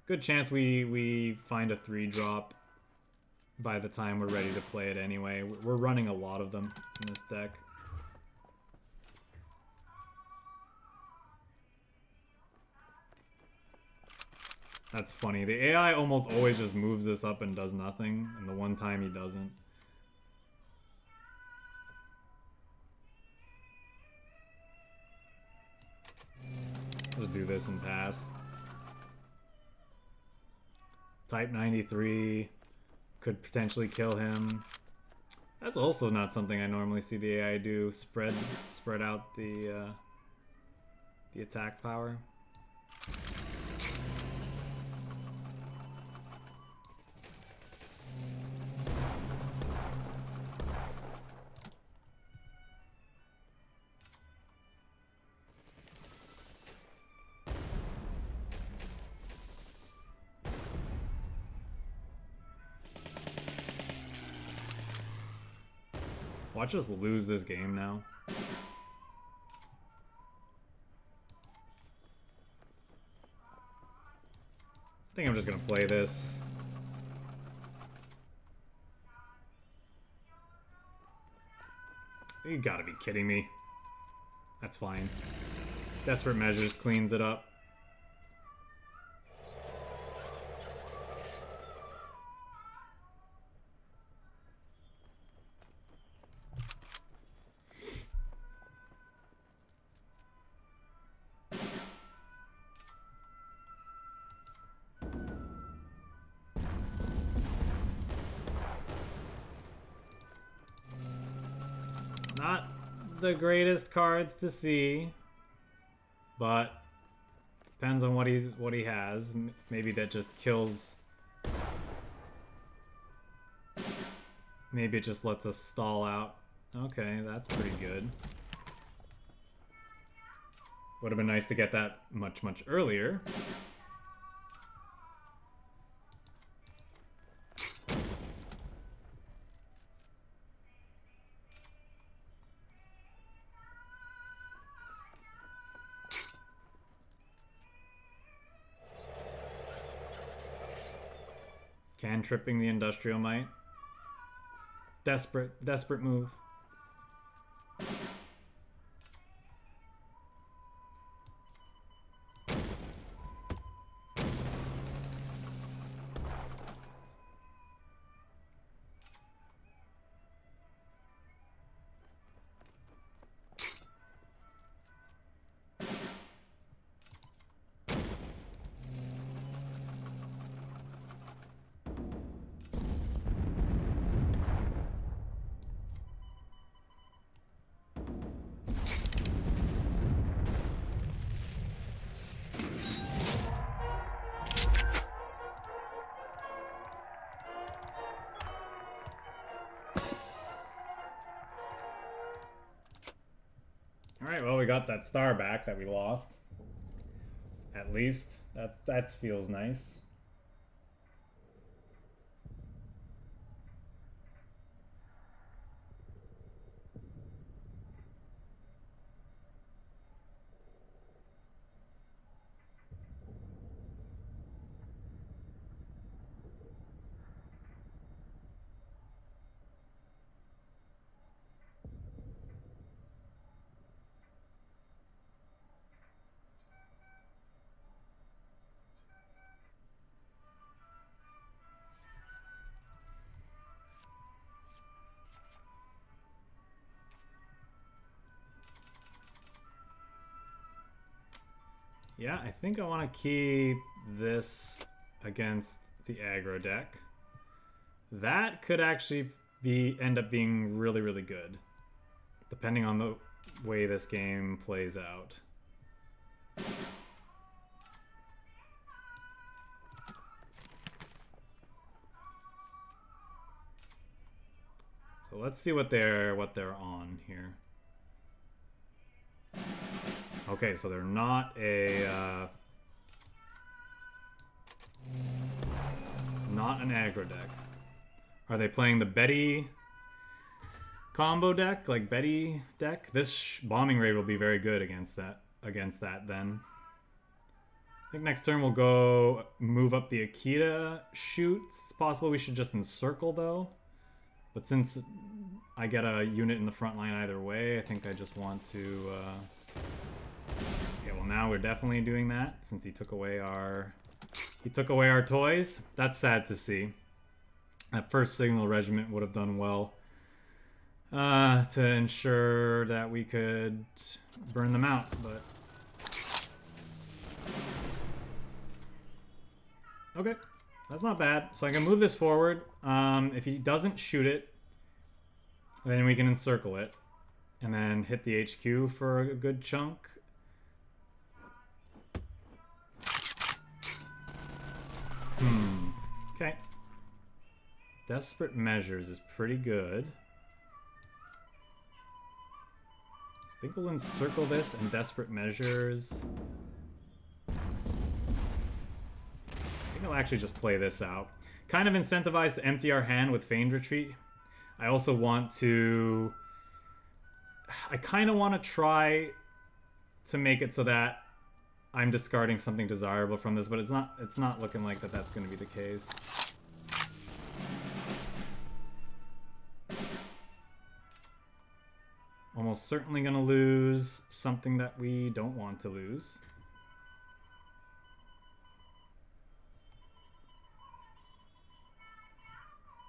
Good chance we find a 3-drop by the time we're ready to play it anyway. We're running a lot of them in this deck. That's funny. The AI almost always just moves this up and does nothing, and the one time he doesn't. Let's do this and pass. Type 93 could potentially kill him. That's also not something I normally see the AI do. Spread out the attack power. Watch us lose this game now. I think I'm just gonna play this. You gotta be kidding me. That's fine. Desperate Measures cleans it up. the greatest cards to see, but depends on what he has. Maybe that just kills. Maybe it just lets us stall out. Okay, that's pretty good. Would have been nice to get that much earlier. Cantripping the Industrial Might. Desperate move. Alright, well, we got that star back that we lost. At least. That feels nice. Yeah, I think I want to keep this against the aggro deck. That could actually end up being really good, depending on the way this game plays out. So let's see what they're on here. Okay, so they're not a not an aggro deck. Are they playing the Betty combo deck, like Betty deck? This bombing raid will be very good against that. Then I think next turn we'll go move up the AKITA shoots. It's possible we should just encircle though, but since I get a unit in the front line either way, I think I just want to. Yeah, well now we're definitely doing that since he took away our toys. That's sad to see. That first Signal Regiment would have done well to ensure that we could burn them out, but okay, that's not bad. So I can move this forward. If he doesn't shoot it, then we can encircle it and then hit the HQ for a good chunk. Okay. Desperate Measures is pretty good. I think we'll encircle this and Desperate Measures. I think I'll actually just play this out. Kind of incentivize to empty our hand with Feigned Retreat. I also want to... I kind of want to try to make it so that I'm discarding something desirable from this, but it's not looking like that's going to be the case. Almost certainly going to lose something that we don't want to lose.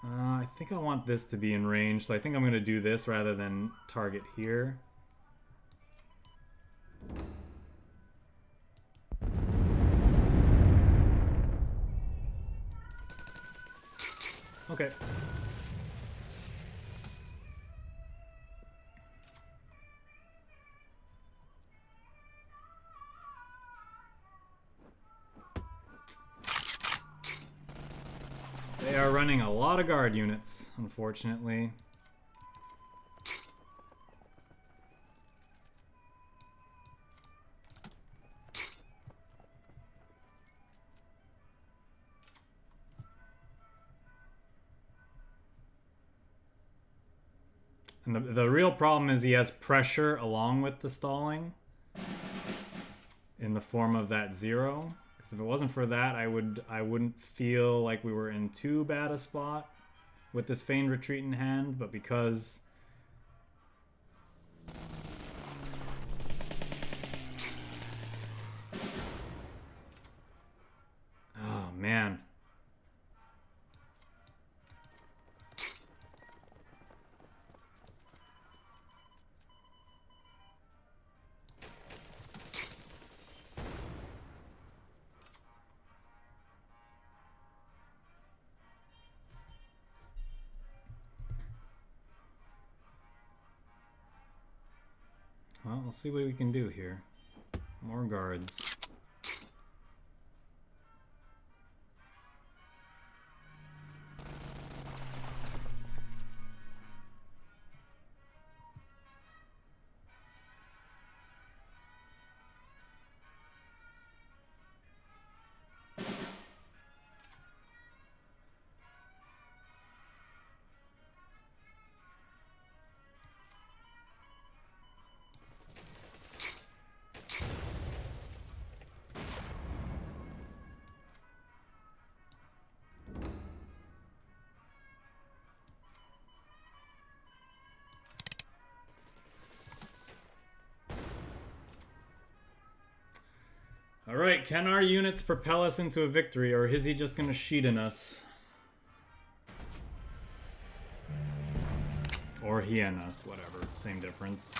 I think I want this to be in range, so I think I'm going to do this rather than target here. Okay. They are running a lot of guard units, unfortunately. And the real problem is he has pressure along with the stalling in the form of that 0. Because if it wasn't for that, I wouldn't feel like we were in too bad a spot with this feigned retreat in hand. But because oh man. Well, we'll see what we can do here. More guards. Alright, can our units propel us into a victory, or is he just going to sheet in us? Or he and us, whatever. Same difference.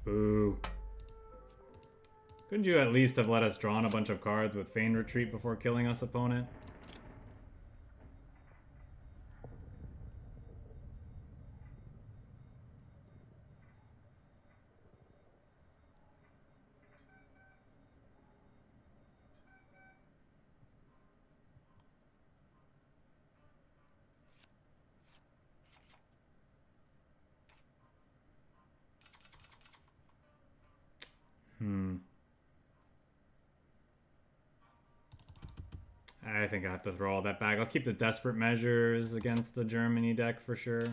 Boo. Couldn't you at least have let us draw on a bunch of cards with Feigned Retreat before killing us, opponent? I think I have to throw all that back. I'll keep the Desperate Measures against the Germany deck for sure.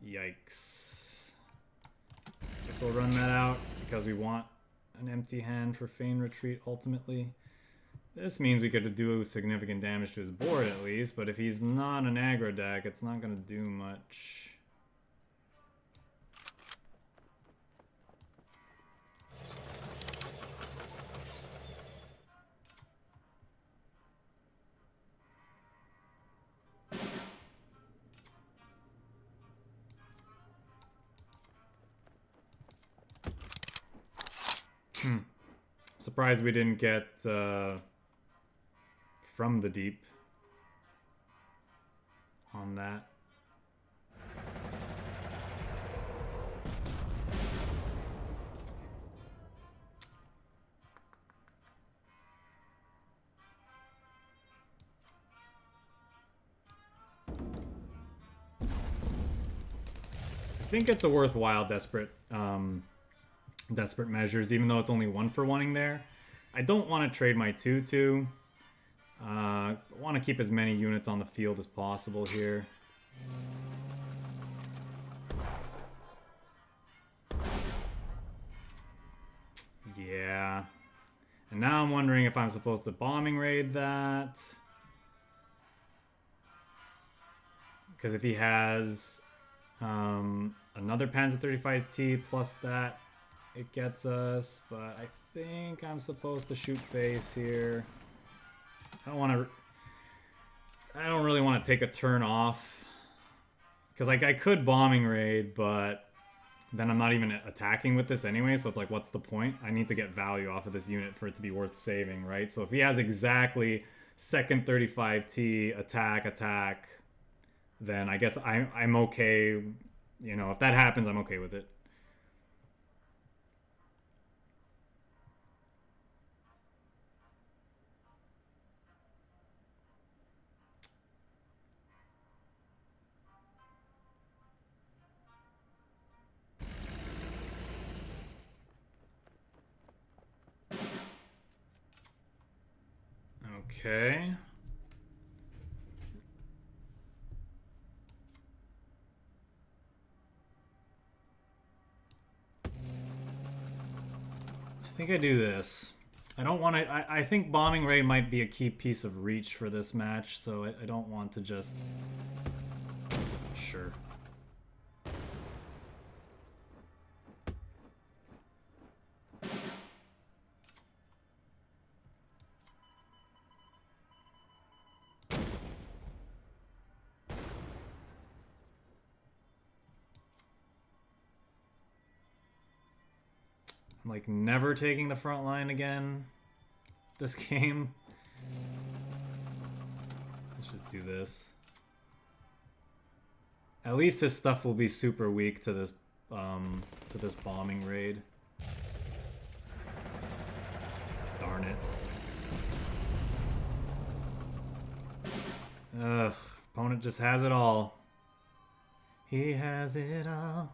Yikes. Guess we'll run that out because we want an empty hand for Feigned Retreat ultimately. This means we could do significant damage to his board at least, but if he's not an aggro deck, it's not going to do much. Surprised we didn't get From the Deep on that. I think it's a worthwhile Desperate Measures, even though it's only 1-for-1ing there. I don't want to trade my 2-2. I want to keep as many units on the field as possible here. Yeah. And now I'm wondering if I'm supposed to bombing raid that. Because if he has another Panzer 35T plus that, it gets us, but I think I'm supposed to shoot face here. I don't really want to take a turn off. Because like I could bombing raid, but then I'm not even attacking with this anyway, so it's like, what's the point? I need to get value off of this unit for it to be worth saving, right? So if he has exactly second 35T, attack, then I guess I'm okay. You know, if that happens, I'm okay with it. Okay. I think I do this. I don't want to... I think bombing raid might be a key piece of reach for this match, so I don't want to just... Sure. I'm like never taking the front line again this game. Let's just do this. At least his stuff will be super weak to this bombing raid. Darn it. Ugh, opponent just has it all. He has it all.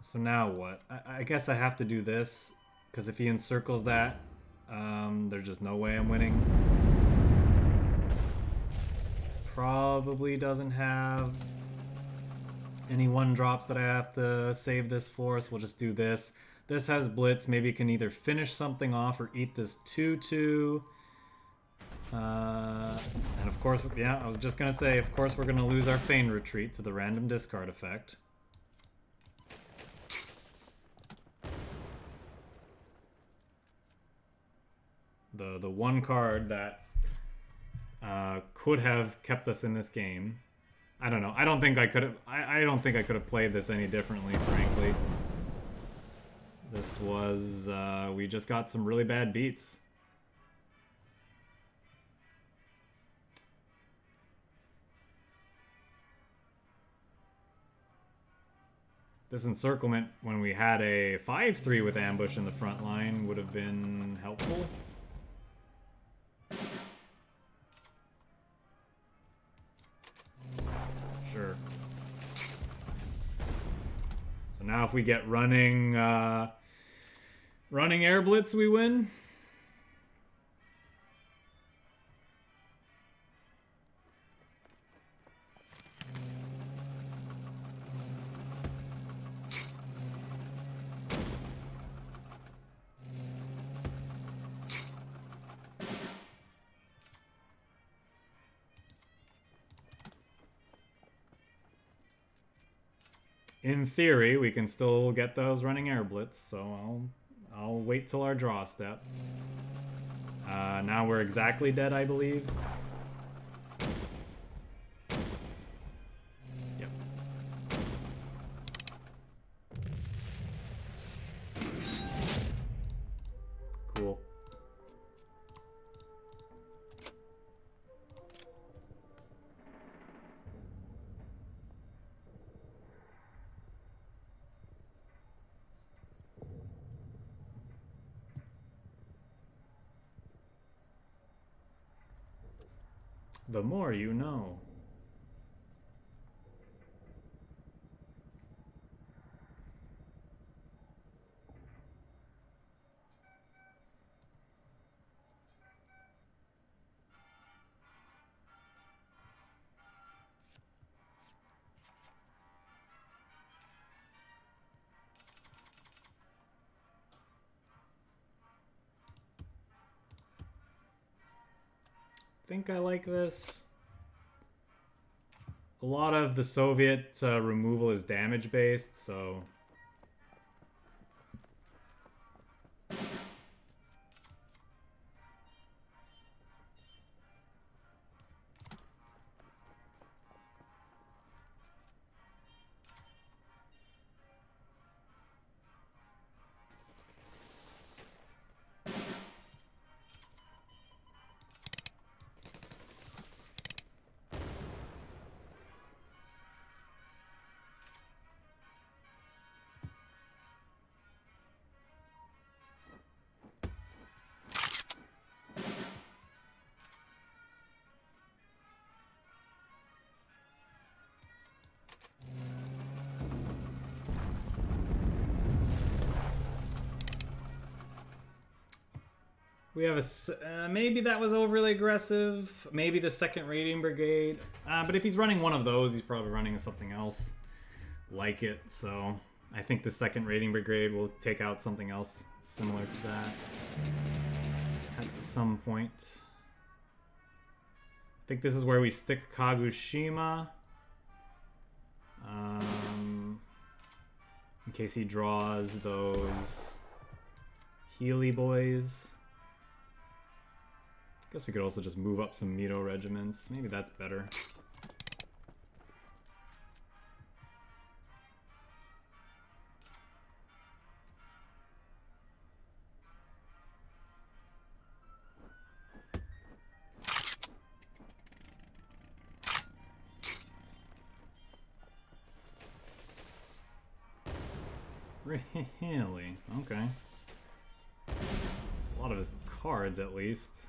So now what? I guess I have to do this, because if he encircles that, there's just no way I'm winning. Probably doesn't have any one drops that I have to save this for, so we'll just do this. This has Blitz, maybe it can either finish something off or eat this 2-2. And of course, yeah, I was just gonna say, of course we're gonna lose our Feigned Retreat to the random discard effect. The one card that could have kept us in this game. I don't know. I don't think I could have. I don't think I could have played this any differently, frankly. This was we just got some really bad beats. This encirclement, when we had a 5-3 with ambush in the front line, would have been helpful. Sure. So now if we get running air blitz, we win. In theory, we can still get those running air blitz, so I'll wait till our draw step. Now we're exactly dead, I believe. Yep. Cool. The more you know. Think I like this. A lot of the Soviet removal is damage based, so We have a maybe that was overly aggressive. Maybe the second raiding brigade. But if he's running one of those, he's probably running something else like it. So I think the second raiding brigade will take out something else similar to that at some point. I think this is where we stick Kagoshima. In case he draws those Healy boys. Guess we could also just move up some MITO regiments. Maybe that's better. Really? Okay. A lot of his cards, at least.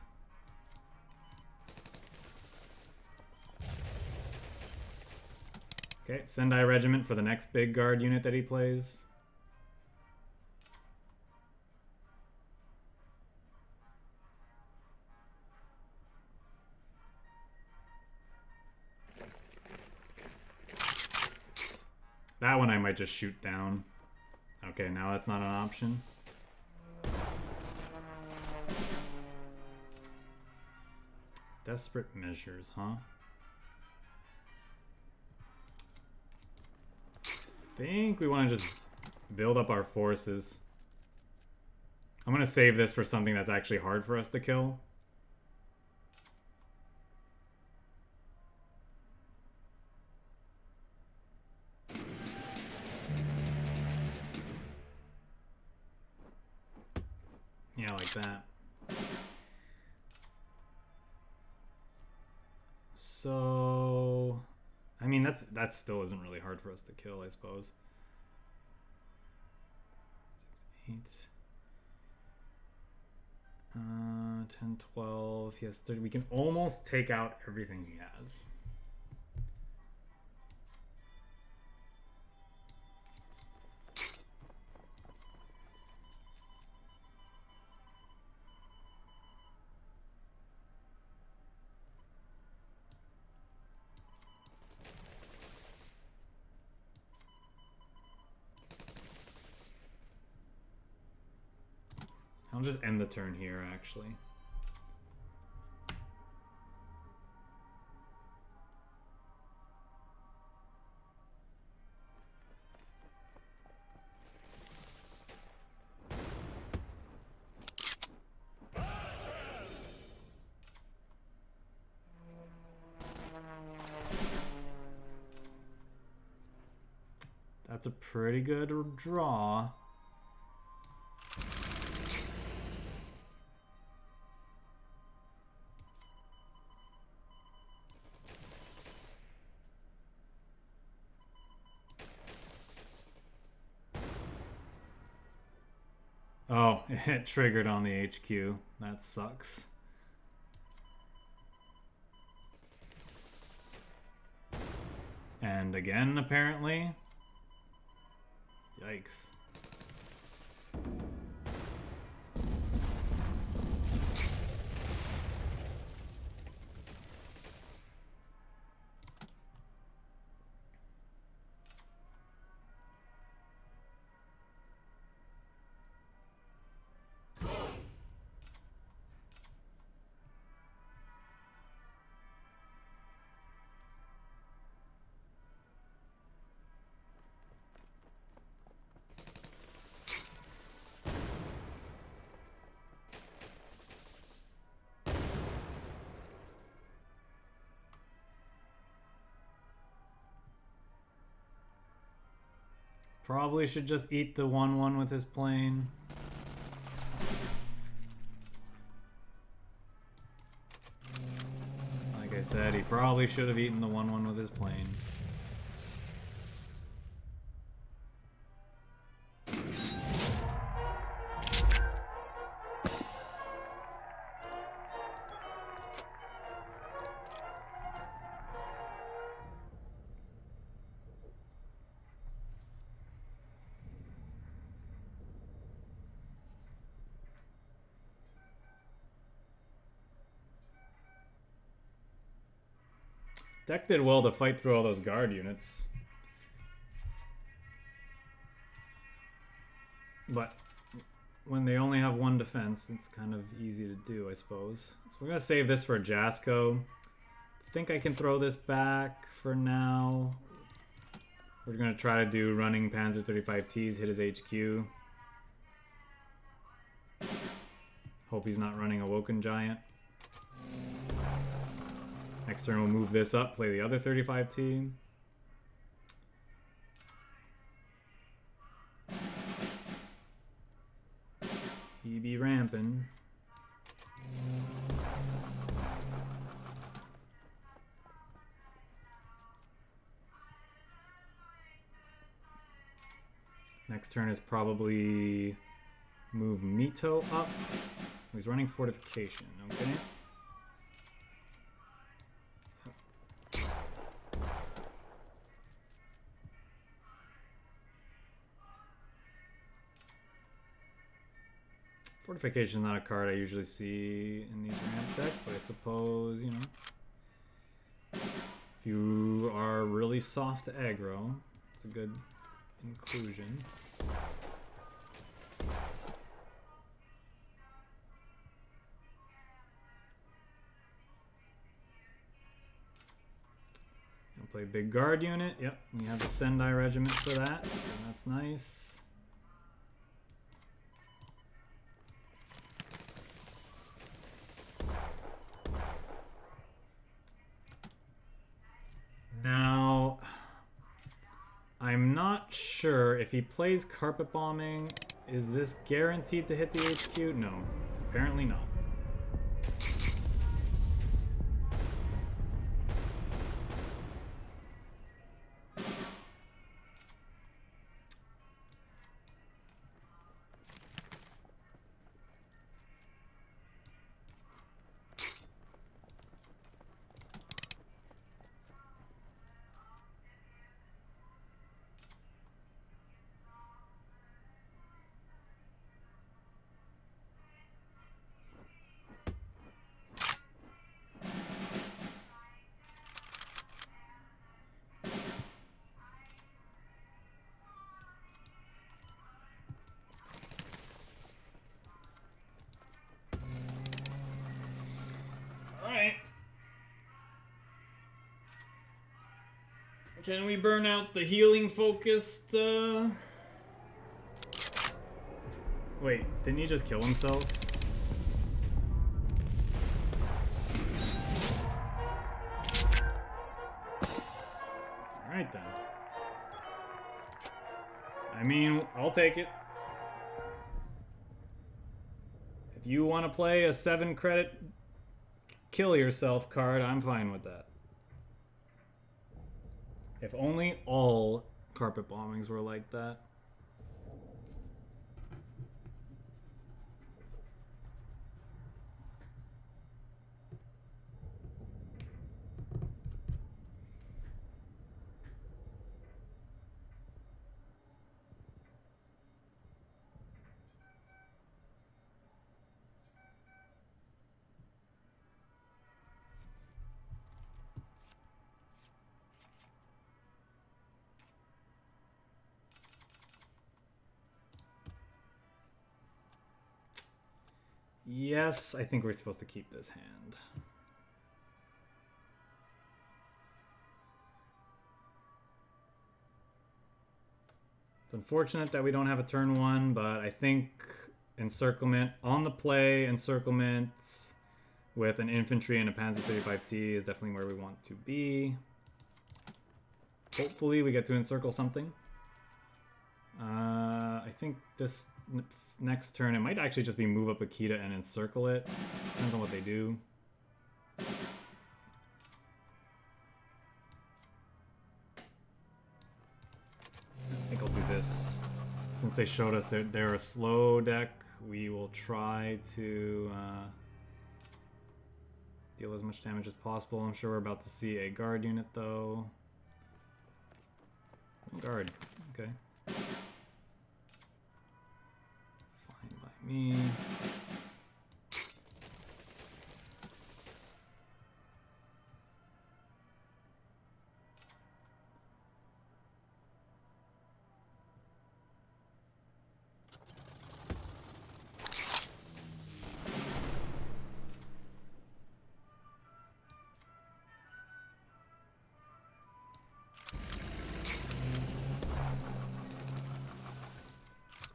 Okay, Sendai Regiment for the next big guard unit that he plays. That one I might just shoot down. Okay, now that's not an option. Desperate measures, huh? I think we want to just build up our forces. I'm going to save this for something that's actually hard for us to kill. Yeah, like that. So, I mean, that still isn't really hard for us to kill, I suppose. 6, 8, 10, 12. He has 30. We can almost take out everything he has. I'll just end the turn here, actually. That's a pretty good draw. Oh, it triggered on the HQ. That sucks. And again, apparently. Yikes. Probably should just eat the 1/1 with his plane. Like I said, he probably should have eaten the 1/1 with his plane. Deck did well to fight through all those guard units. But when they only have one defense, it's kind of easy to do, I suppose. So we're going to save this for Jasko. I think I can throw this back for now. We're going to try to do running Panzer 35Ts, hit his HQ. Hope he's not running a Woken Giant. Next turn we'll move this up, play the other 35T. He be ramping. Next turn is probably move Mito up. He's running fortification, okay? Fortification is not a card I usually see in these ramp decks, but I suppose, you know, if you are really soft to aggro, it's a good inclusion. I'll play big guard unit. Yep, we have the Sendai Regiment for that, so that's nice. Now, I'm not sure if he plays carpet bombing. Is this guaranteed to hit the HQ? No, apparently not. Can we burn out the healing focused, Wait, didn't he just kill himself? Alright then. I mean, I'll take it. If you want to play a 7-credit kill yourself card, I'm fine with that. If only all carpet bombings were like that. Yes, I think we're supposed to keep this hand. It's unfortunate that we don't have a turn 1, but I think encirclement on the play, encirclement with an infantry and a Panzer 35T is definitely where we want to be. Hopefully we get to encircle something. I think this next turn, it might actually just be move up AKITA and encircle it. Depends on what they do. I think I'll do this. Since they showed us they're a slow deck, we will try to deal as much damage as possible. I'm sure we're about to see a guard unit though. Guard, okay. Me.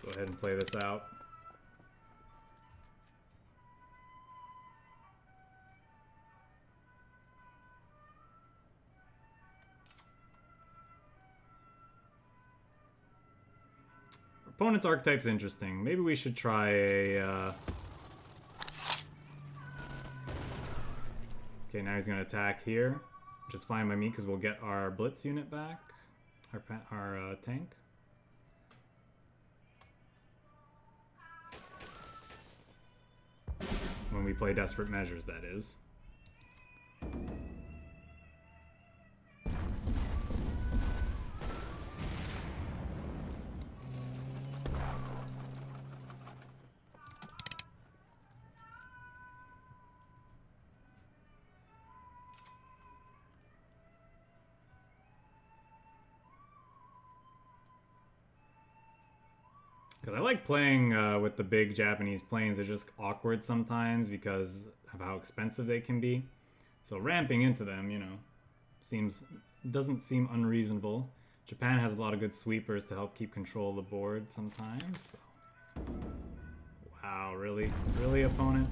Go ahead and play this out. Opponent's archetype's interesting. Maybe we should try a... Okay, now he's going to attack here. Which is fine by me because we'll get our Blitz unit back. Our tank. When we play Desperate Measures, that is. Because I like playing with the big Japanese planes. They're just awkward sometimes because of how expensive they can be. So ramping into them, you know, doesn't seem unreasonable. Japan has a lot of good sweepers to help keep control of the board sometimes. So. Wow, really? Really, opponent?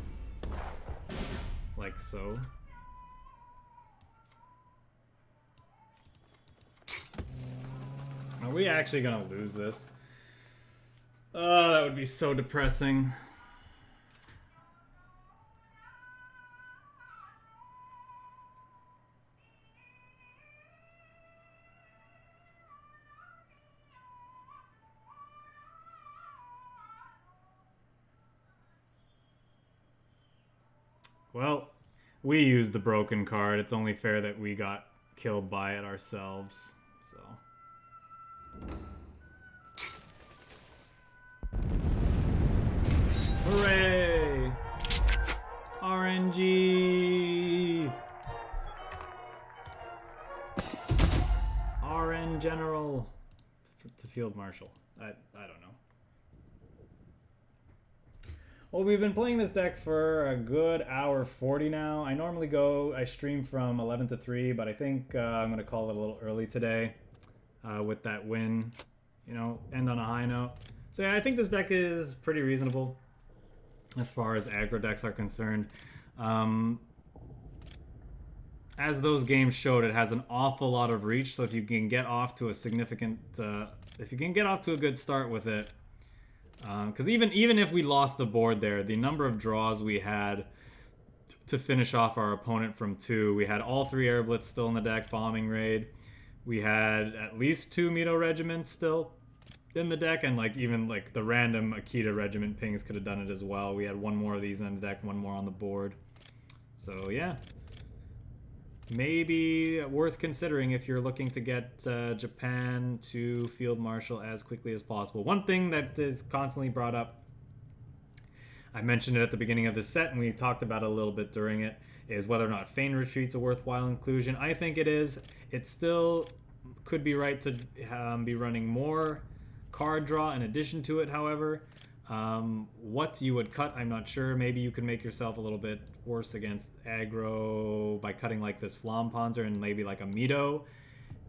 Like so. Are we actually gonna lose this? Oh, that would be so depressing. Well, we used the broken card. It's only fair that we got killed by it ourselves, so... Hooray! RNG! RN General to Field Marshal. I don't know. Well, we've been playing this deck for a good hour 40 now. I normally I stream from 11 to 3, but I think I'm going to call it a little early today with that win. You know, end on a high note. So yeah, I think this deck is pretty reasonable as far as aggro decks are concerned. As those games showed, it has an awful lot of reach, so if you can get off to a significant... if you can get off to a good start with it, because even if we lost the board there, the number of draws we had to finish off our opponent from 2, we had all 3 Air Blitz still in the deck, bombing raid. We had at least 2 MITO regiments still in the deck, and even the random AKITA regiment pings could have done it as well. We had 1 more of these in the deck, 1 more on the board. So yeah, maybe worth considering if you're looking to get Japan to Field Marshal as quickly as possible. One thing that is constantly brought up, I mentioned it at the beginning of the set and we talked about it a little bit during it, is whether or not Feigned Retreat's a worthwhile inclusion. I think it is. It still could be right to be running more card draw in addition to it, however. What you would cut, I'm not sure. Maybe you could make yourself a little bit worse against aggro by cutting this FLAMMPANZER and maybe a MITO,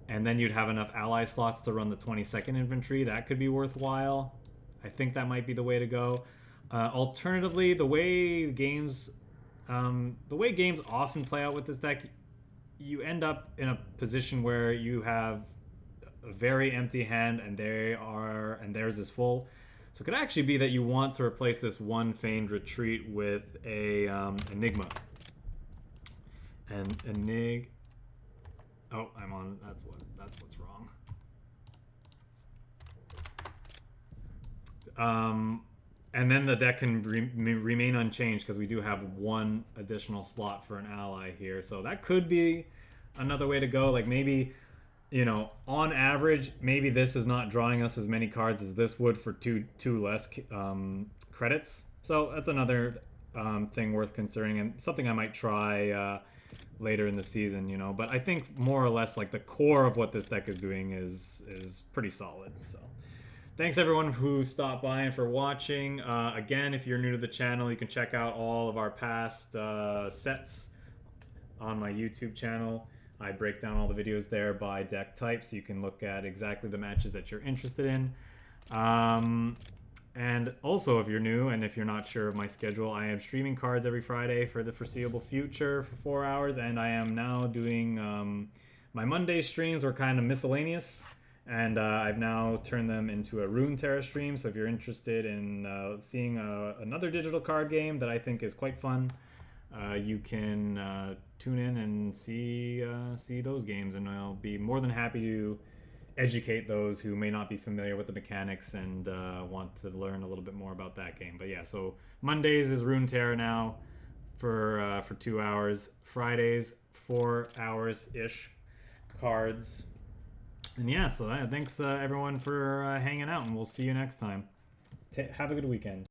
and then you'd have enough ally slots to run the 22nd infantry. That could be worthwhile. I think that might be the way to go. Alternatively, the way games often play out with this deck, you end up in a position where you have a very empty hand and theirs is full. So it could actually be that you want to replace this 1 Feigned Retreat with a Enigma. And oh, I'm on. That's what's wrong. And then the deck can remain unchanged because we do have 1 additional slot for an ally here. So that could be another way to go. Maybe, on average, maybe this is not drawing us as many cards as this would for two less credits. So that's another thing worth considering and something I might try later in the season, But I think more or less the core of what this deck is doing is pretty solid. So thanks everyone who stopped by and for watching. Again, if you're new to the channel, you can check out all of our past sets on my YouTube channel. I break down all the videos there by deck type, so you can look at exactly the matches that you're interested in. And also, if you're new and if you're not sure of my schedule, I am streaming cards every Friday for the foreseeable future for 4 hours, and I am now doing my Monday streams were kind of miscellaneous, and I've now turned them into a Runeterra stream. So if you're interested in seeing another digital card game that I think is quite fun, you can tune in and see those games, and I'll be more than happy to educate those who may not be familiar with the mechanics and want to learn a little bit more about that game. But yeah, so Mondays is Runeterra now for 2 hours. Fridays 4 hours ish cards. And yeah, so thanks everyone for hanging out, and we'll see you next time. Have a good weekend.